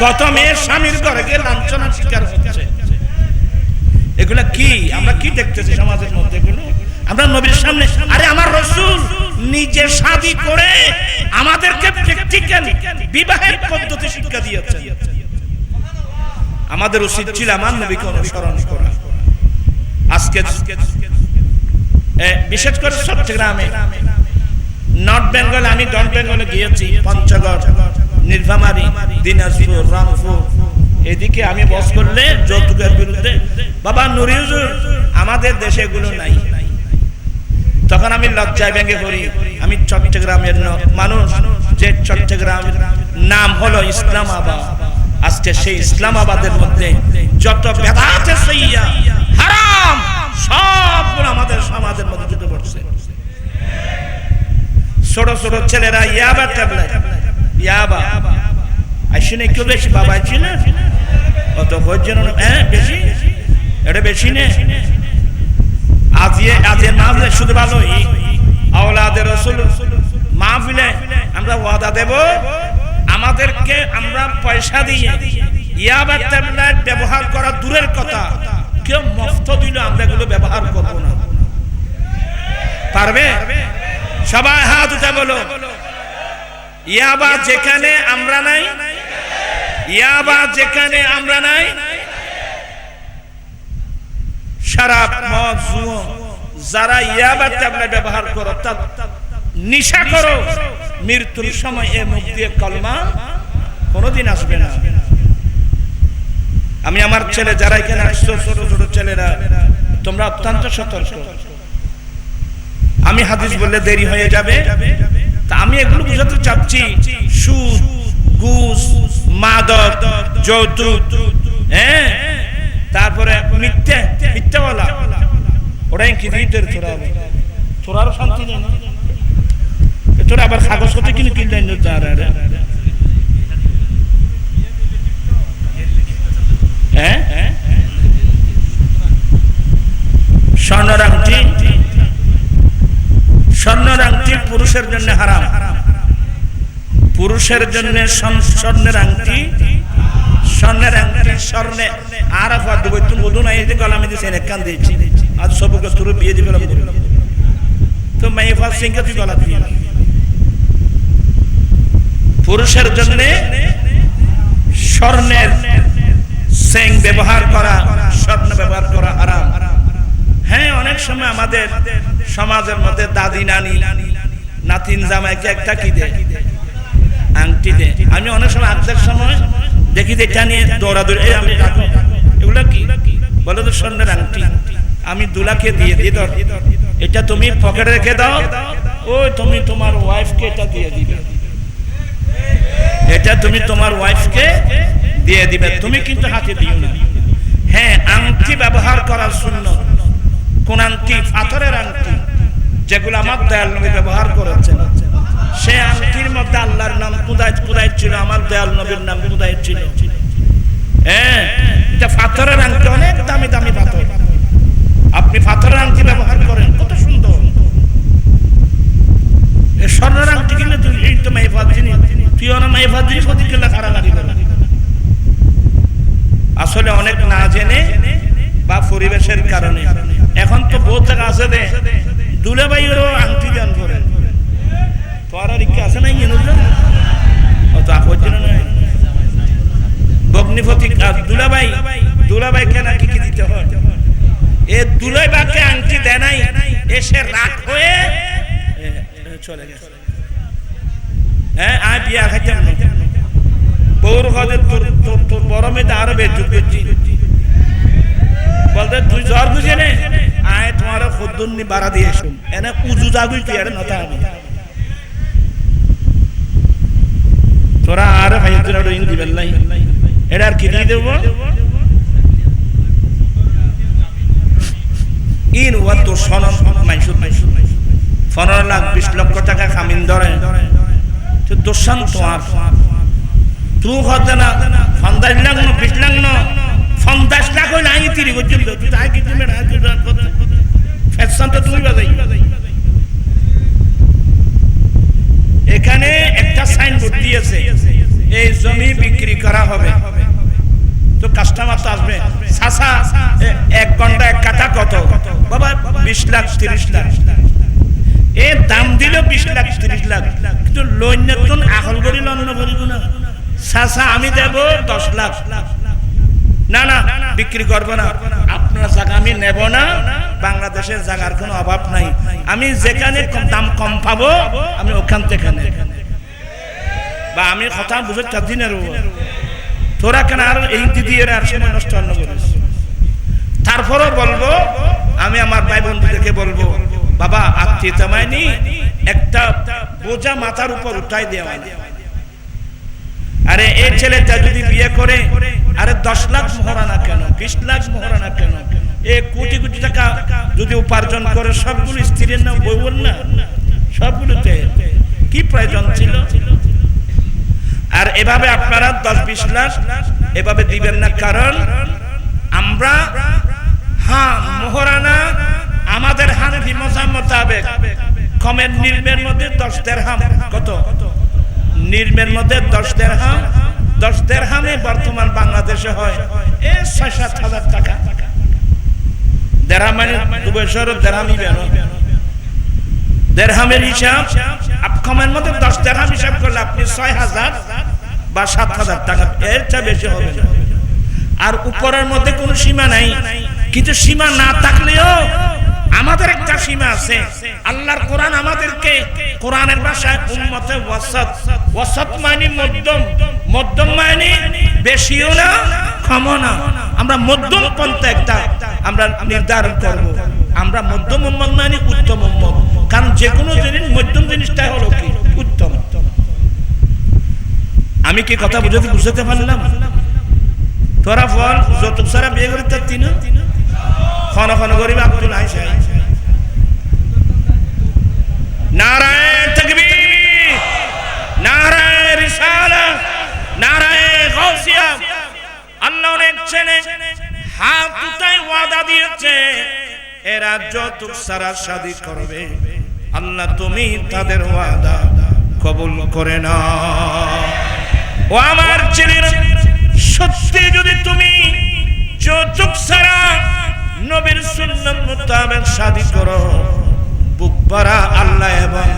কত মেয়ে স্বামীর ঘরে গিয়ে লাঞ্ছনার শিকার হচ্ছে। এগুলা কি আমরা কি দেখতেছি সমাজের মধ্যে? এগুলো আমরা নবীর সামনে, আরে আমার রাসূল নিজে শাদী করে আমাদেরকে প্র্যাকটিক্যাল বিবাহের পদ্ধতি শিক্ষা দিয়েছেন। আমাদের উচিত ছিল আমার নবীকে অনুসরণ করা। আজকে বিশেষ করে চট্টগ্রামে, নর্থ বেঙ্গল, আমি নর্থ বেঙ্গলে গিয়েছি, পঞ্চগড়, নীলফামারী, দিনাজপুর, রংপুর, এদিকে আমি বস করলে যৌতুকের বিরুদ্ধে, বাবা নুরি হুজুর আমাদের দেশে এগুলো নাই। তখন আমি লজ্জায় ভেঙে পড়ি। আমি চট্টগ্রামের মানুষ, যে চট্টগ্রামের নাম হলো ইসলামাবাদ। আজকে সেই ইসলামাবাদের মধ্যে যত বেদাত সাইয়্যা হারাম সবগুলো আমাদের সমাজের মধ্যে ঢুকে পড়ছে। ছোট ছোট ছেলেরা ইয়াবা ট্যাবলেট, ইয়াবা আসলে একটু বেশি, বাবা ছিল অত হইছেন, হ্যাঁ বেশি, এটা বেশি নে। আজকে মাহফিলে শুধু ভালোই, আওলাদে রাসূল মাহফিলে আমরা ওয়াদা দেব, আমাদেরকে আমরা পয়সা দিয়ে ইয়াবা ট্যাবলেট ব্যবহার করা দূরের কথা, কেউ মুফত দিলে আমরা এগুলো ব্যবহার করব না। পারবে? সবাই হাত উঠে বলো, ইয়াবা যেখানে আমরা নাই, ইয়াবা যেখানে আমরা নাই, শরাব, মদ, জুয়া, যারা ইয়াবা ট্যাবলেট ব্যবহার করো, নিশা করো, মৃত্যুর সময় এ মুখ দিয়ে কলমা কোনোদিন আসবে না। আমি আমার ছেলে যারা এখানে আসছো, ছোট ছোট ছেলেরা, তোমরা অত্যন্ত সতর্ক। আমি হাদিস বললে দেরি হয়ে যাবে, তা আমি এগুলো বুঝাতে চাচ্ছি। সুদ, ঘুষ, মাদক, যৌতুক, হ্যাঁ, তারপরে মিথ্যা বলা, ওরাই কি দিতে তোরারও শান্তি নেই। তোরা আবার কাগজ করতে কিনে কিনতে হ্যাঁ, স্বর্ণের আংটি, স্বর্ণের আংটি পুরুষের জন্য হারাম। পুরুষের জন্য স্বর্ণের আংটি, স্বর্ণের আংটি, স্বর্ণে আর দেবো তুমি বধু নাই, গলামে দিয়েছে কান দিয়েছি, আজ সবকে তোর বিয়ে দিবে তো মাইফা সিংকে তুই গলা দিয়ে। পুরুষের জন্য স্বর্ণের সেং ব্যবহার করা, স্বর্ণ ব্যবহার করা হারাম। হ্যাঁ, অনেক সময় আমাদের সমাজের মধ্যে দাদি, নানি, নাতিন জামাইকে একটা কি দে, আংটি দে। আমি অনেক সময় আজকের সময় দেখি এটা নিয়ে দৌড়াদৌড়ি, আমি রাখো এগুলো কি বলো তো, স্বর্ণের আংটি। আমি দুলাকে দিয়ে দিই, এটা তুমি পকেটে রেখে দাও, ও তুমি তোমার ওয়াইফকে এটা দিয়ে দিবে, এটা তুমি তোমার ওয়াইফকে দিয়ে দিবে, তুমি কিন্তু হাতে দিও না। হ্যাঁ, আংটি ব্যবহার করার সুন্নাত। কোন আংটি? পাথরের আংটি, যেগুলো আমার দয়াল নবী ব্যবহার করেছেন। সে আংটির মধ্যে আল্লাহর নাম খুদাই ছিল, আমার দয়াল নবীর নাম খুদাই ছিল। হ্যাঁ, এটা পাথরের আংটি, অনেক দামি দামি পাথর। আপনি পাথরের আংটি ব্যবহার করেন, কত সুন্দর। স্বর্ণের আংটি কিনে তুই এই তো মাইফাত জিনিস, তুই অনেক মাইফাত জিনিস ওদিকে কারাগারি করে। আসলে অনেক না জেনে বা পরিবেশের কারণে এখন তো বহুত জায়গা আছে দে দুলাভাইয়েরও আংটি দান করে, তোর আর কি আছে না অত আপত্তি নয়। বগ্নিপতি দুলাভাই কেন কি কি দিতে হয়? এ দুলাভাইকে আংটি দেয় নাই, এসে রাগ হয়ে চলে গেছে। হ্যাঁ, আয় বিয়া খাইতাম না, বউর হদে তোর বড় মেয়েটা আরো বেজুত করছি, বলতে তুই জ্বর বুঝে নে, আয় তোমার খুদ্দুন্নি বাড়া দিয়ে শুন, এনে উজু যাগুই তুই আর নতা আমি তোরা আর ভাইয়ের ইন দিবেন নাই, এটা আর কি দিয়ে দেবো? ইন ও তোর সনদ মাইসুর 15 লাখ 20 লক্ষ টাকা কামিন ধরে তোর সান তোমার তুই হতে না 50 লাখ না 20 লাখ না 50 লাখ হইলে আই তিরি করছিল, তুই তাই কি তুমি ফ্যাশন তো তুই বাজাই। এখানে একটা সাইনবোর্ড দিয়েছে, এই জমি বিক্রি করা হবে, তো কাস্টমার তো আসবে, সাসা 1 ঘন্টা 1 কাঠা কত বাবা? 20 লাখ 30 লাখ। এ দাম দিল 20 লাখ 30 লাখ, কিন্তু লইন্যতন আহল করি লন্ন করিব না। চাচা আমি দেব 10 লাখ, না না বিক্রি করবো না, আপনার জায়গা আমি নেব না, বাংলাদেশের জায়গার কোনো অভাব নাই, আমি যেখানে দাম কম পাবো আমি ওখান থেকে নেব। বা আমি কথা বুঝে চাচ্ছি না, তোরা কেন আর এই দিয়ে আর সময় নষ্ট করিস। তারপরও বলবো, আমি আমার ভাই বন্ধুদেরকে বলবো, বাবা আত্মীয়তা মাইনি একটা বোঝা মাথার উপর উঠাই দেওয়া না। আরে এই ছেলেটা যদি বিয়ে করে, আরে 10 লাখ মোহরানা কেন, 20 লাখ মোহরানা কেন, কোটি কোটি টাকা যদি উপার্জন করে সবগুলো স্ত্রীর নাম বইবল না, সবগুলোতে কি প্রয়োজন ছিল? আর এভাবে আপনারা 10-20 লাখ এভাবে দিবেন না, কারণ আমরা মোহরানা আমাদের হানাফি মাযহাব মোতাবেক কমের নির্মের মধ্যে 10 দিরহাম, কত নির্মের মধ্যে 10 দিরহাম, 10 দিরহামে বর্তমান বাংলাদেশে হয় 6-7 হাজার টাকা। দিরহাম মানে দুবাই শহরের দিরহামই বের, দিরহামের হিসাব কমের মধ্যে 10 দিরহাম হিসাব করলে আপনি 6,000 বা 7,000 টাকা, এর চেয়ে বেশি হবে না। আর উপরের মধ্যে কোনো সীমা নাই, কিন্তু সীমা না থাকলেও আমাদের একটা সীমা আছে। আল্লাহর কোরআন আমাদেরকে কোরআনের ভাষায় উম্মতে ওয়াসাত, ওয়াসাত মানে মধ্যম, মধ্যম মানে বেশিও না কমও না, আমরা মধ্যম পন্থা একটা আমরা নির্ধারণ করব। আমরা মধ্যম উম্মত মানে উত্তম উম্মত, কারণ যে কোনো জিনিস মধ্যম জিনিসটাই হলো কি উত্তম। আমি কি কথা বুঝতে পারলাম? তোরা বল যৌতুক ছাড়া বিয়ে করে থাকতি না, খন খন গরিব আব্দুল আইসাই। নারায়ে তাকবীর, নারায়ে রিসালাত, নারায়ে গাউসিয়া। আল্লাহ অনেক চেনে, হাত উঠায় ওয়াদা দিয়েছে এরা যৌতুক ছাড়া শাদী করবে। আল্লাহ তুমি তাদের ওয়াদা কবুল করে নাও। ও আমার ছেলেরা, সত্যি যদি তুমি যৌতুক ছাড়া নবীর সুন্নাত মোতাবেক শাদী করো, বুক ভরা আল্লাহ এবং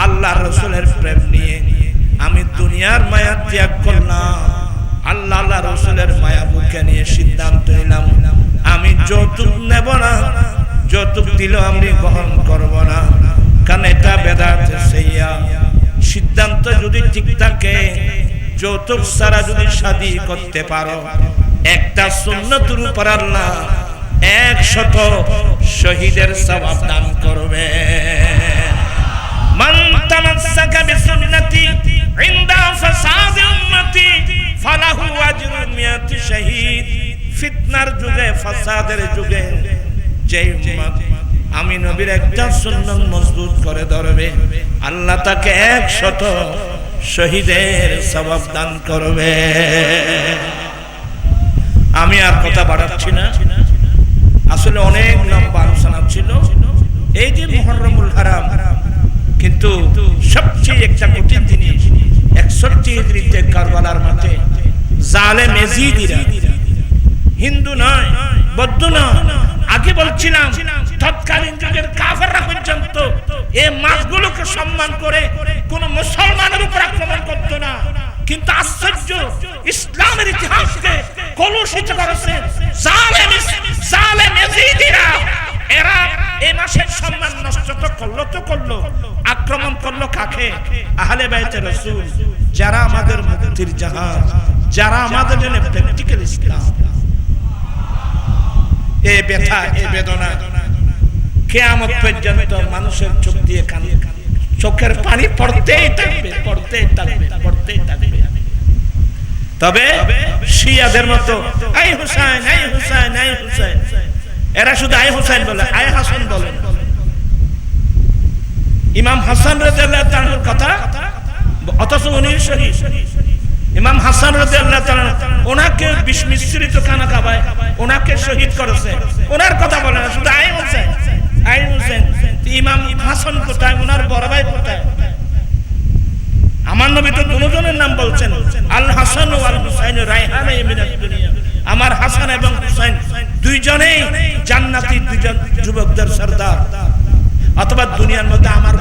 আল্লাহর রাসূলের প্রেম নিয়ে, আমি দুনিয়ার মায়া ত্যাগ করলাম, আল্লাহ আল্লাহ রাসূলের মায়া বুকে নিয়ে সিদ্ধান্ত নিলাম আমি যৌতুক নেব না, যৌতুক দিলেও আমি গ্রহণ করব না, কারণ এটা বেদাত সাইয়্যা। সিদ্ধান্ত যদি ঠিক থাকে, যৌতুক ছাড়া যদি শাদী করতে পারো, একটা সুন্নতের উপর আল্লাহ 100 শহীদের সওয়াব দান করবে। মান তামাসসাকা বিসুন্নতি ইনদা ফাসাদ উম্মতি ফালাহু আজরুন মিয়াতি শহীদ। ফিতনার যুগে, ফাসাদের যুগে যে উম্মত আমি নবীর একটা সুন্নাত মজবুত করে ধরবে, আল্লাহ তাকে 100 শহীদের সওয়াব দান করবে। আমি আর কথা বাড়াচ্ছি না, আসলে অনেক লম্বা আলোচনা ছিল এই যে মুহররমুল হারাম, কিন্তু সবচেয়ে একটা কঠিন জিনিস 61 হিজরিতে কারবালার মাঠে জালেম এজিদিরা, হিন্দু নয়, বৌদ্ধ নয়, আগে বলছিলাম তৎকালীন যুগের কাফেররা পর্যন্ত এই মাছগুলোকে সম্মান করে কোন মুসলমানের উপর আক্রমণ করত না, কিন্তু আশ্চর্য ইসলামের ইতিহাসকে কলুষিত করেছে জালেম এজিদিরা। এরা এই মাসের সম্মান নষ্ট তো করলো, আক্রমণ করলো কাকে? আহলে বাইতে রাসূল, যারা আমাদের মুক্তির জাহাজ, যারা আমাদের জন্য প্র্যাকটিক্যাল ইসলাম। এই ব্যথা, এই বেদনা কিয়ামত পর্যন্ত মানুষের চোখ দিয়ে চোখের পানি পড়তেই থাকবে। তবে শিয়াদের মতো আই হুসাইন, আই হুসাইন, আই হুসাইন, এরা শুধু আই হুসাইন বলে, আই হাসান বলে। ইমাম হাসান রাদিয়াল্লাহু তাআলার কথা, অথচ উনি শহীদ। ইমাম হাসান রাদিয়াল্লাহু তাআলা ওনাকে বিষ মিশ্রিত খানা খাওয়ায় ওনাকে শহীদ করেছে, ওনার কথা বলে না, শুধু আই হুসাইন, আই হুসাইন। ইমাম হাসান কোথায়, ওনার বড় ভাই কোথায়? আমার নবী তো দুজনের নাম বলছেন, আল হাসান ওয়াল হুসাইন রায়হানা মিনাদ দুনিয়া। আমার হাসান এবং হুসাইন দুইজনেই জান্নাতি, দুইজন যুবকদের সরদার। অথবা দুনিয়ার মধ্যে আমার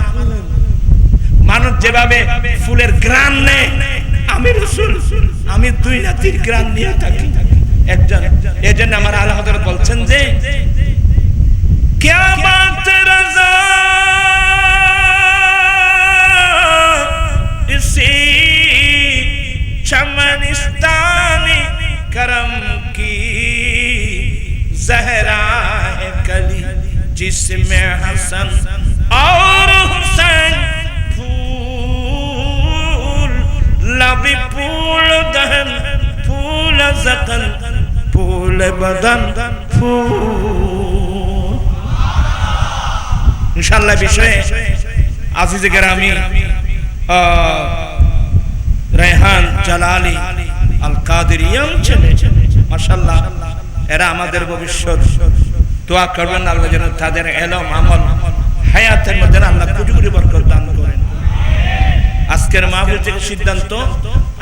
যেভাবে ফুলের ঘ্রাণ নেই, আমি রাসূল আমি 2 না 3 ঘ্রাণ নিয়ে থাকি একজন। এজন্য আমার আলা হযরত বলছেন যে क्या बात रज़ा इसी चमनिस्तानी करम की ज़हरा है कली जिसमें हसन और हुसैन फूल लबी फूल दहन फूल ज़क़न फूल बदन फूल। ইনশাআল্লাহ বিষয়ে আজিজে কেরামি রায়হান জালালি আল কাদেরিয়াম ছেলে মাশাআল্লাহ, এরা আমাদের ভবিষ্যৎ। দোয়া করবেন আল্লাহ যেন তাদের ইলম আমল হায়াতের মধ্যে আল্লাহ কোটি কোটি বরকত দান করেন। আজকের মাহফিল থেকে সিদ্ধান্ত,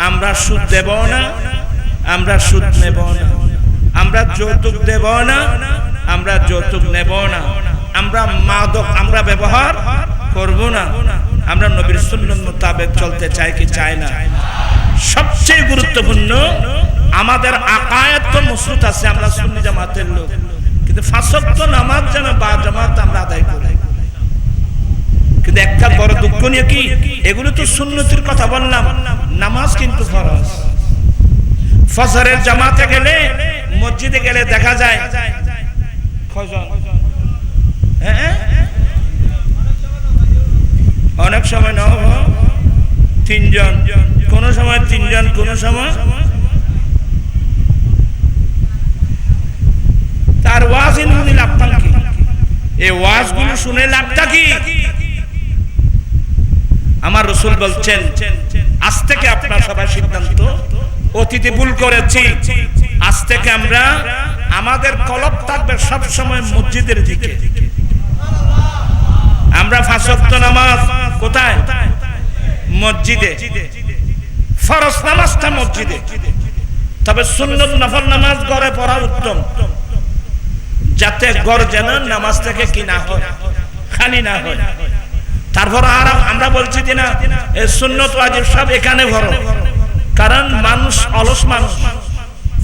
আমরা সুদ দেব না, আমরা সুদ নেব না, আমরা যৌতুক দেব না, আমরা যৌতুক নেব না, আমরা মাদক আমরা ব্যবহার করব না, আমরা নবীর সুন্নাত মোতাবেক চলতে চাই কি চাই না। সবচেয়ে গুরুত্বপূর্ণ আমাদের আকায়েদ তো মজবুত আছে, আমরা সুন্নি জামাতের লোক, কিন্তু 5 ওয়াক্ত নামাজ যেন বা জামাত আমরা আদায় করি। কিন্তু একটা বড় দুঃখ নিয়ে কি, এগুলো তো সুন্নতের কথা বললাম, নামাজ কিন্তু ফরজ। ফজরের জামাতে গেলে মসজিদে গেলে দেখা যায় কয়জন, অনেক সময় না 3 জন, কোন সময় 3 জন, কোন সময়। তার ওয়াজ শুনে লাভটা কি? এই ওয়াজগুলো শুনে লাভটা কি? আমার রাসূল বলছেন আজ থেকে আপনারা সবাই সিদ্ধান্ত, অতীতে ভুল করেছি, আজ থেকে আমরা আমাদের কলব থাকবে সব সময় মসজিদের দিকে। আমরা 5 ওয়াক্ত নামাজ কোথায়? মসজিদে। ফরজ নামাজটা মসজিদে, তবে সুন্নত নফল নামাজ ঘরে পড়া উত্তম, যাতে ঘর যেন নামাজ থেকে কি না হয়, খালি না হয়। তারপর আর আমরা বলছি যে না এই সুন্নত ওয়াজিব সব এখানে ভরো, কারণ মানুষ অলস মানুষ,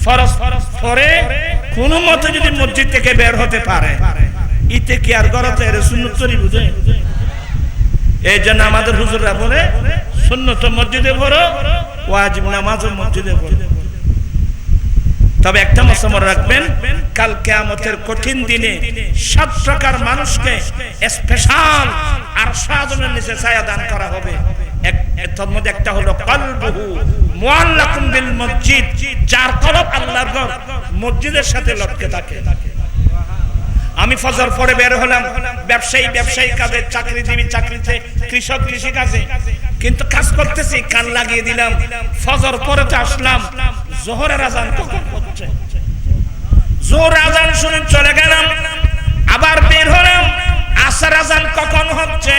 ফরজ পরে কোনো মতে যদি মসজিদ থেকে বের হতে পারে, ইতে কি আর গড়াতে সুন্নত তরি বুঝে। এই জন্য আমাদের হুজুররা বলে সুন্নত মসজিদে পড়ো, ওয়াজিব নামাজও মসজিদে পড়ো। তবে একটা মনে রাখবেন, কাল কিয়ামতের কঠিন দিনে 7 প্রকার মানুষকে স্পেশাল আর সাধনের নিচে ছায়া দান করা হবে। এর মধ্যে একটা হলো কলবুহু মুআল্লাকুম বিল মসজিদ, যার কলব আল্লাহর ঘর মসজিদের সাথে লটকে থাকে। আমি ফজর পরে বের হলাম, ব্যবসায়ী কাজে, চাকরিজীবী চাকরিতে, কৃষক কৃষি কাজে, কিন্তু কাজ করতেছি, কান লাগিয়ে দিলাম। ফজর পরে তো আসলাম, জোহরের আজান কখন হচ্ছে, জোহর আজান শুনে চলে গেলাম, আবার বের হলাম, আসর আজান কখন হচ্ছে,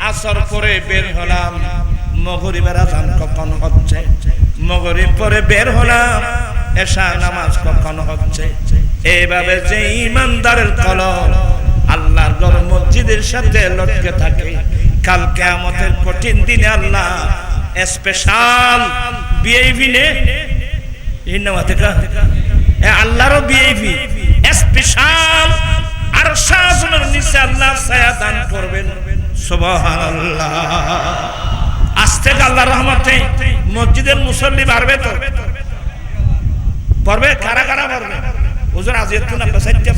আসর পরে বের হলাম, মাগরিবের আজান কখন হচ্ছে, মাগরিব পরে বের হলাম, এশা নামাজ কখন হচ্ছে। এইভাবে যে ইমানদারের কলব আল্লাহর ঘর মসজিদের সাথে লটকে থাকে, কাল কিয়ামতের কঠিন দিনে আল্লাহ স্পেশাল ভিআইপি নে আল্লাহরও ভিআইপি স্পেশাল আর শাসনের নিচে আল্লাহ ছায়া দান করবেন। সুবহানাল্লাহ। আস্তে আল্লাহর রহমতে মসজিদের মুসল্লি বাড়বে, তো পড়বে, কারা কারা পড়বে? হুজুর আজ একটু না পেছাইতে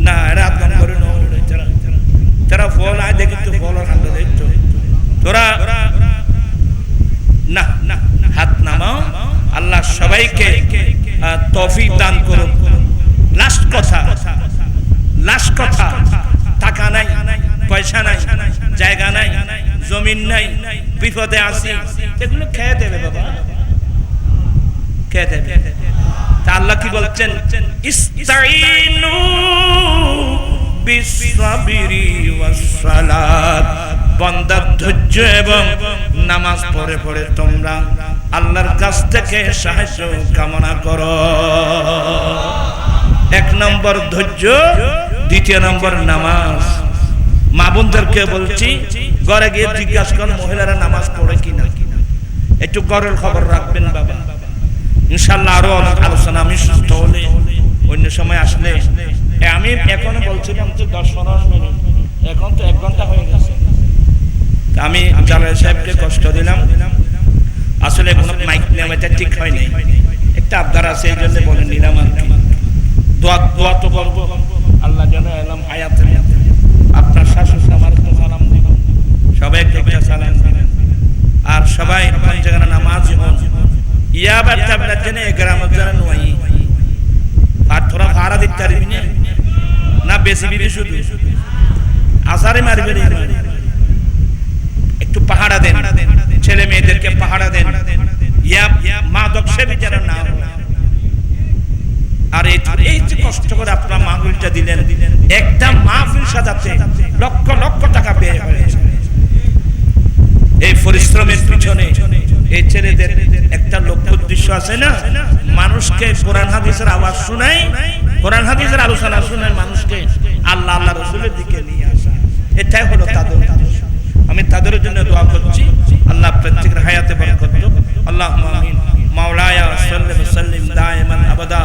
না, রাত গান করে তারা ফল আয় দেখি তো ফল খান্ড দেখতো তোরা না, হাত নামাও। আল্লাহ সবাইকে তৌফিক দান করুন। লাস্ট কথা, টাকা নাই, পয়সা নাই, জায়গা নাই, জমিন নাই, বিপদে আছি, এগুলো খেয়ে দেবে বাবা, খেয়ে দেবে। তা আল্লাহ কি বলছেন? ইস্তাইনু বিসসাবরি ওয়াসসালাত, বান্দা ধৈর্য এবং নামাজ পড়ে পড়ে তোমরা আল্লাহর কাছ থেকে সাহায্য কামনা করো। 1 নম্বর ধৈর্য, 2 নম্বর নামাজ। মা বোনদেরকে বলছি ঘরে গিয়ে জিজ্ঞাসা করেন মহিলারা নামাজ পড়ে কিনা, একটু ঘরের খবর রাখবেন বাবা। ইনশাআল্লাহ আরো অনেক আলোচনা আমি সুস্থ হলে অন্য সময় আসলে। আমি এখনো বলছিলাম যে 10-15 মিনিট, এখন তো 1 ঘন্টা হয়ে গেছে। আমি জালাল সাহেবকে কষ্ট দিলাম, আসলে কোনো মাইক নেওয়া এটা ঠিক হয় নাই, একটা আবদার আছে এই জন্য বলে নিলাম আর কি। দোয়া তো করবো আল্লাহ যেন এলাম হায়াতে আপনার শাশুড় আমার একটা সালাম দিবেন, সবাই একটা সালাম দিবেন। আর সবাই কোন জায়গায় নামাজ হন ইয়াবার তাবলার জন্য গ্রামের জন্য নয় আর থোড়া ভাড়া দিতে পারবি না বেশি বিবি শুধু আসারে মারবে একটু পাহাড়া দেন, ছেলে মেয়েদেরকে পাহাড়া দেন, ইয়া মাদক সেবী যেন না। আর এই যে কষ্ট করে আপনার মাহফিলটা দিলেন, একটা মাহফিল সাজাতে লক্ষ লক্ষ টাকা ব্যয় হয়েছে। এই পরিশ্রমের পিছনে এই ছেলেদের একটা লক্ষ্য উদ্দেশ্য আছে না, মানুষকে কোরআন হাদিসের আওয়াজ শোনায়, কোরআন হাদিসের আলোচনা শোনায়, মানুষকে আল্লাহ আল্লাহ রাসূলের দিকে নিয়ে আসা, এটাই হলো তাদের উদ্দেশ্য। আমি তাদের জন্য দোয়া করছি আল্লাহ প্রত্যেকের হায়াতে বরকত দাও। আল্লাহুম্মা আমিন। মাওলায়া সাল্লি ওয়া সাল্লিম দাইমান আবাদা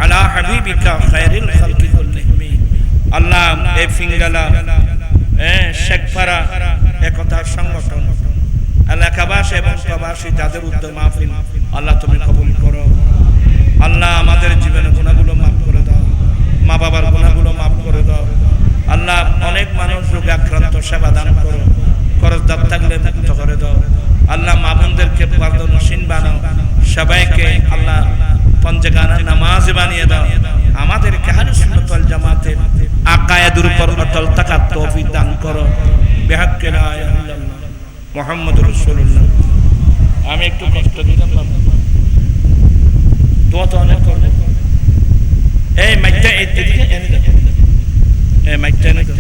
আলা হাবিবিকা খায়রিল খালকি কুল্লিহিম। আল্লাহ এই ফিঙ্গালা শেখপাড়া একতা সংগঠন এলাকাবাসী এবং প্রবাসী যাদের উদ্যোগ মাহফিল আল্লাহ তুমি কবুল করো। আল্লাহ আমাদের জীবনের গুনাহগুলো মাফ করে দাও, মা বাবার গুনাহগুলো মাফ করে দাও। আল্লাহ অনেক মানুষ রোগে আক্রান্ত, সেবা দান করো, করজদার থাকলে মুক্ত করে দাও। আল্লাহ মা বোনদেরকে পর্দানশীন বানাও, সবাইকে আল্লাহ পঞ্চগানা নামাজ বানিয়ে দাও। আমাদেরকে আহলে সুন্নাত ওয়াল জামাতের আকায়েদের উপর অটল থাকার তৌফিক দান করো। বিহাক্কি লা ইলাহা ইল্লাল্লাহ মুহাম্মাদুর রাসূলুল্লাহ। আমি একটু কষ্ট দিলাম বাবা, দোয়া তো অনেক করবে। এই মাইকটা এদিকে এনে দাও, এই মাইকটা এনে দাও।